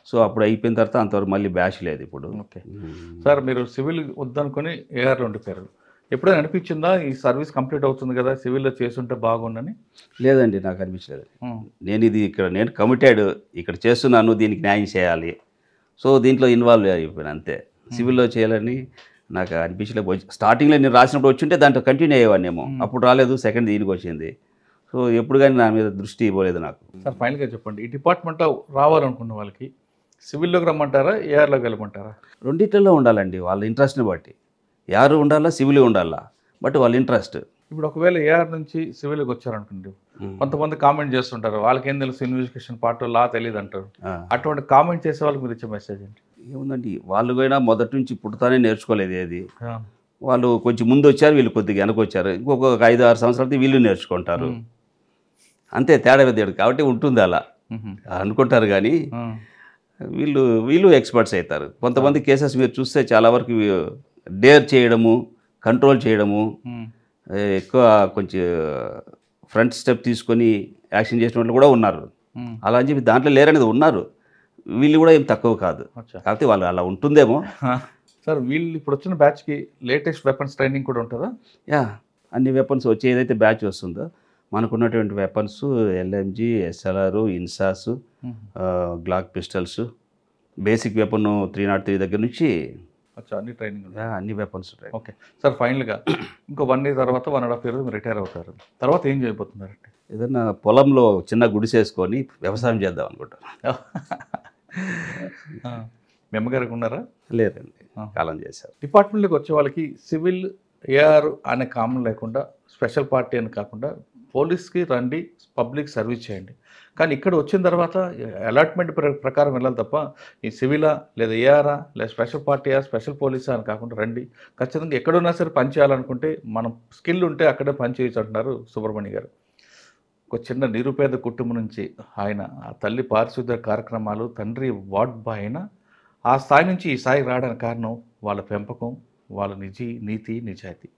సో అప్పుడు అయిపోయిన తర్వాత అంతవరకు మళ్ళీ బ్యాచ్ లేదు ఇప్పుడు. ఓకే సార్, మీరు సివిల్ వద్దనుకొని ARలో ఉండిపోయారు. ఎప్పుడైనా అనిపించిందా ఈ సర్వీస్ కంప్లీట్ అవుతుంది కదా, సివిల్లో చేస్తుంటే బాగుండని? లేదండి, నాకు అనిపించలేదు. నేను కమిటెడ్ ఇక్కడ చేస్తున్నాను, దీనికి న్యాయం చేయాలి. సో దీంట్లో ఇన్వాల్వ్ అయిపోయాను అంతే. సివిల్లో చేయాలని నాకు అనిపించలేదు. స్టార్టింగ్లో నేను రాసినప్పుడు వచ్చింటే దాంట్లో కంటిన్యూ అయ్యేవాడినేమో, అప్పుడు రాలేదు, సెకండ్ దీనికి వచ్చింది. సో ఎప్పుడు కానీ నా మీద దృష్టి ఇవ్వలేదు నాకు. సార్ ఫైనల్గా చెప్పండి, ఈ డిపార్ట్మెంట్లో రావాలనుకున్న వాళ్ళకి సివిల్లోకి రమ్మంటారా, ARలోకి వెళ్ళమంటారా? రెండిట్లలో ఉండాలండి, వాళ్ళ ఇంట్రెస్ట్ని బట్టి. AR ఉండాలా, సివిల్ ఉండాలా, బట్ వాళ్ళ ఇంట్రెస్ట్. ఇప్పుడు ఒకవేళ AR నుంచి సివిల్కి వచ్చారనుకోండి, కొంతమంది కామెంట్ చేస్తుంటారు, వాళ్ళకేం తెలుసు ఇన్వెస్టిగేషన్ పార్ట్, లా తెలియదు అంటారు. అటువంటి కామెంట్ చేసే వాళ్ళకి మీరు ఇచ్చే మెసేజ్ ఏంటి? ఏముందండి, వాళ్ళు కూడా మొదటి నుంచి పుట్టుతానే నేర్చుకోలేదు ఏది. వాళ్ళు కొంచెం ముందు వచ్చారు, వీళ్ళు కొద్దిగా వెనకొచ్చారు. ఇంకొక 5-6 సంవత్సరాలతో వీళ్ళు నేర్చుకుంటారు. అంతే తేడా పెద్దాడు కాబట్టి ఉంటుంది అలా అనుకుంటారు. కానీ వీళ్ళు ఎక్స్పర్ట్స్ అవుతారు. కొంతమంది కేసెస్ మీరు చూస్తే చాలా వరకు డేర్ చేయడము, కంట్రోల్ చేయడము, ఎక్కువ కొంచెం ఫ్రంట్ స్టెప్ తీసుకొని యాక్షన్ చేసిన వాళ్ళు కూడా ఉన్నారు. అలా అని చెప్పి దాంట్లో లేరనేది ఉన్నారు. వీళ్ళు కూడా ఏం తక్కువ కాదు. కాకపోతే వాళ్ళు అలా ఉంటుందేమో. సార్ వీళ్ళు ఇప్పుడు వచ్చిన బ్యాచ్కి లేటెస్ట్ వెపన్స్ ట్రైనింగ్ కూడా ఉంటుందా? యా, అన్ని వెపన్స్ వచ్చి ఏదైతే బ్యాచ్ వస్తుందో మనకున్నటువంటి weapons LMG, SLR, INSAS, Glock pistols, basic weapon 303 దగ్గర నుంచి అన్ని ట్రైనింగ్ అన్ని వెపన్స్ ఉంటాయి. ఓకే సార్, ఫైనల్గా ఇంకో 1 year తర్వాత 1.5 years మీరు రిటైర్ అవుతారు. తర్వాత ఏం చేయబోతున్నారండి? ఏదన్నా పొలంలో చిన్న గుడిసేసుకొని వ్యవసాయం చేద్దాం అనుకుంటాను. మీ అమ్మగారికి ఉన్నారా? లేదండి, కాలం చేశారు. డిపార్ట్మెంట్లోకి వచ్చే వాళ్ళకి సివిల్, AR అనే కామన్ లేకుండా స్పెషల్ పార్టీ అని కాకుండా పోలీస్కి రండి, పబ్లిక్ సర్వీస్ చేయండి. కానీ ఇక్కడ వచ్చిన తర్వాత అలాట్మెంట్ ప్రకారం వెళ్ళాలి తప్ప ఈ సివిలా లేదా ARA లేదా స్పెషల్ పార్టీయా స్పెషల్ పోలీసా అని కాకుండా రండి. ఖచ్చితంగా ఎక్కడున్నా సరే పని చేయాలనుకుంటే మనం స్కిల్ ఉంటే అక్కడే పని చేయొచ్చు అంటున్నారు సుబ్రహ్మణ్య గారు. ఒక చిన్న నిరుపేద కుటుంబం నుంచి ఆయన ఆ తల్లి పారిశుద్ధ్య కార్యక్రమాలు, తండ్రి వార్డ్ బాయ్ అయినా ఆ స్థాయి నుంచి ఈ స్థాయికి రావడానికి కారణం వాళ్ళ పెంపకం, వాళ్ళ నీతి నిజాయితీ.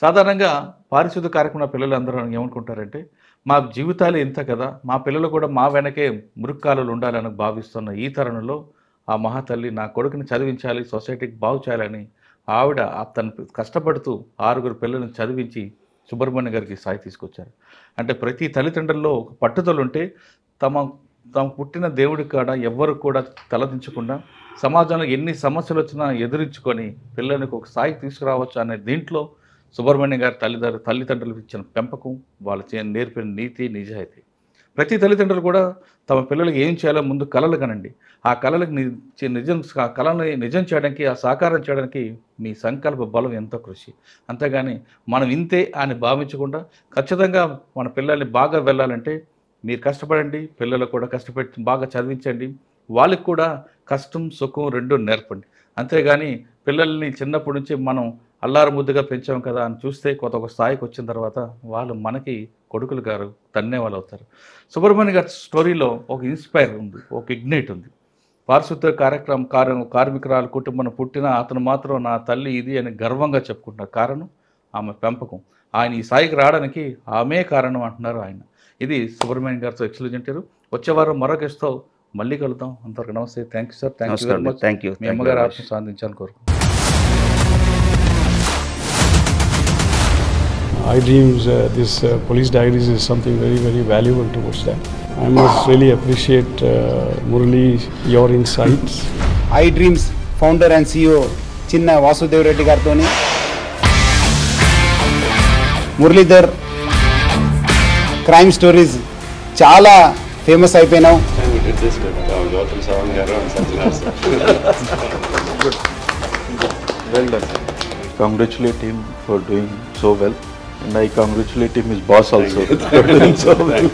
సాధారణంగా పారిశుద్ధ్య కార్యక్రమ పిల్లలు అందరూ ఏమనుకుంటారంటే మా జీవితాలు ఇంత కదా, మా పిల్లలు కూడా మా వెనకే మురుక్కాలు ఉండాలని భావిస్తున్న ఈ తరుణంలో ఆ మహాతల్లి నా కొడుకుని చదివించాలి, సొసైటీకి బాగు చేయాలని ఆవిడ తను కష్టపడుతూ 6 పిల్లలను చదివించి సుబ్రహ్మణ్య గారికి స్థాయి తీసుకొచ్చారు. అంటే ప్రతి తల్లిదండ్రుల్లో ఒక పట్టుదల ఉంటే తమ పుట్టిన దేవుడి కాడ ఎవ్వరు కూడా తలదించకుండా సమాజంలో ఎన్ని సమస్యలు వచ్చినా ఎదురించుకొని పిల్లలకు ఒక స్థాయికి తీసుకురావచ్చు అనే దీంట్లో సుబ్రహ్మణ్య గారి తల్లిదండ్రులకు ఇచ్చిన పెంపకం, వాళ్ళ నేర్పిన నీతి నిజాయితీ. ప్రతి తల్లిదండ్రులు కూడా తమ పిల్లలకి ఏం చేయాలో ముందు కలలు కనండి. ఆ కళలకు కళని నిజం చేయడానికి, ఆ సాకారం చేయడానికి మీ సంకల్ప బలం ఎంతో కృషి. అంతేగాని మనం ఇంతే అని భావించకుండా ఖచ్చితంగా మన పిల్లల్ని బాగా వెళ్ళాలంటే మీరు కష్టపడండి, పిల్లలు కూడా కష్టపెట్టి బాగా చదివించండి. వాళ్ళకి కూడా కష్టం సుఖం 2 నేర్పండి. అంతేగాని పిల్లల్ని చిన్నప్పటి నుంచి మనం అల్లారు ముద్దుగా పెంచాం కదా అని చూస్తే ఒక స్థాయికి వచ్చిన తర్వాత వాళ్ళు మనకి కొడుకులు గారు తన్నే వాళ్ళు అవుతారు. సుబ్రహ్మణ్య గారి స్టోరీలో ఒక ఇన్స్పైర్ ఉంది, ఒక ఇగ్నైట్ ఉంది. పారిశుద్ధ్య కార్మికురాలు కుటుంబం పుట్టిన అతను మాత్రం నా తల్లి ఇది అని గర్వంగా చెప్పుకుంటున్నారు. కారణం ఆమె పెంపకం. ఆయన ఈ స్థాయికి రావడానికి ఆమె కారణం అంటున్నారు ఆయన. ఇది సుబ్రహ్మణ్య గారితో ఎక్సలెంట్. వచ్చే వారం మరొక గెస్ట్తో మళ్ళీ కలుద్దాం. అంతవరకు నమస్తే. Thank you sir. Thank you very much. Thank you. మీ అమ్మగారు ఆత్మ సాధించాలని కోరుకుంటున్నాను. iDreams, this police diaries is something very, very valuable towards that. I must really appreciate Murali, your insights. iDreams founder and CEO Chinna Vasudev Reddy gartoni Muralidhar crime stories చాలా famous అయిపోయినావు. Well done. Congratulate him for doing so well, and I congratulate him, his boss also. For doing so well.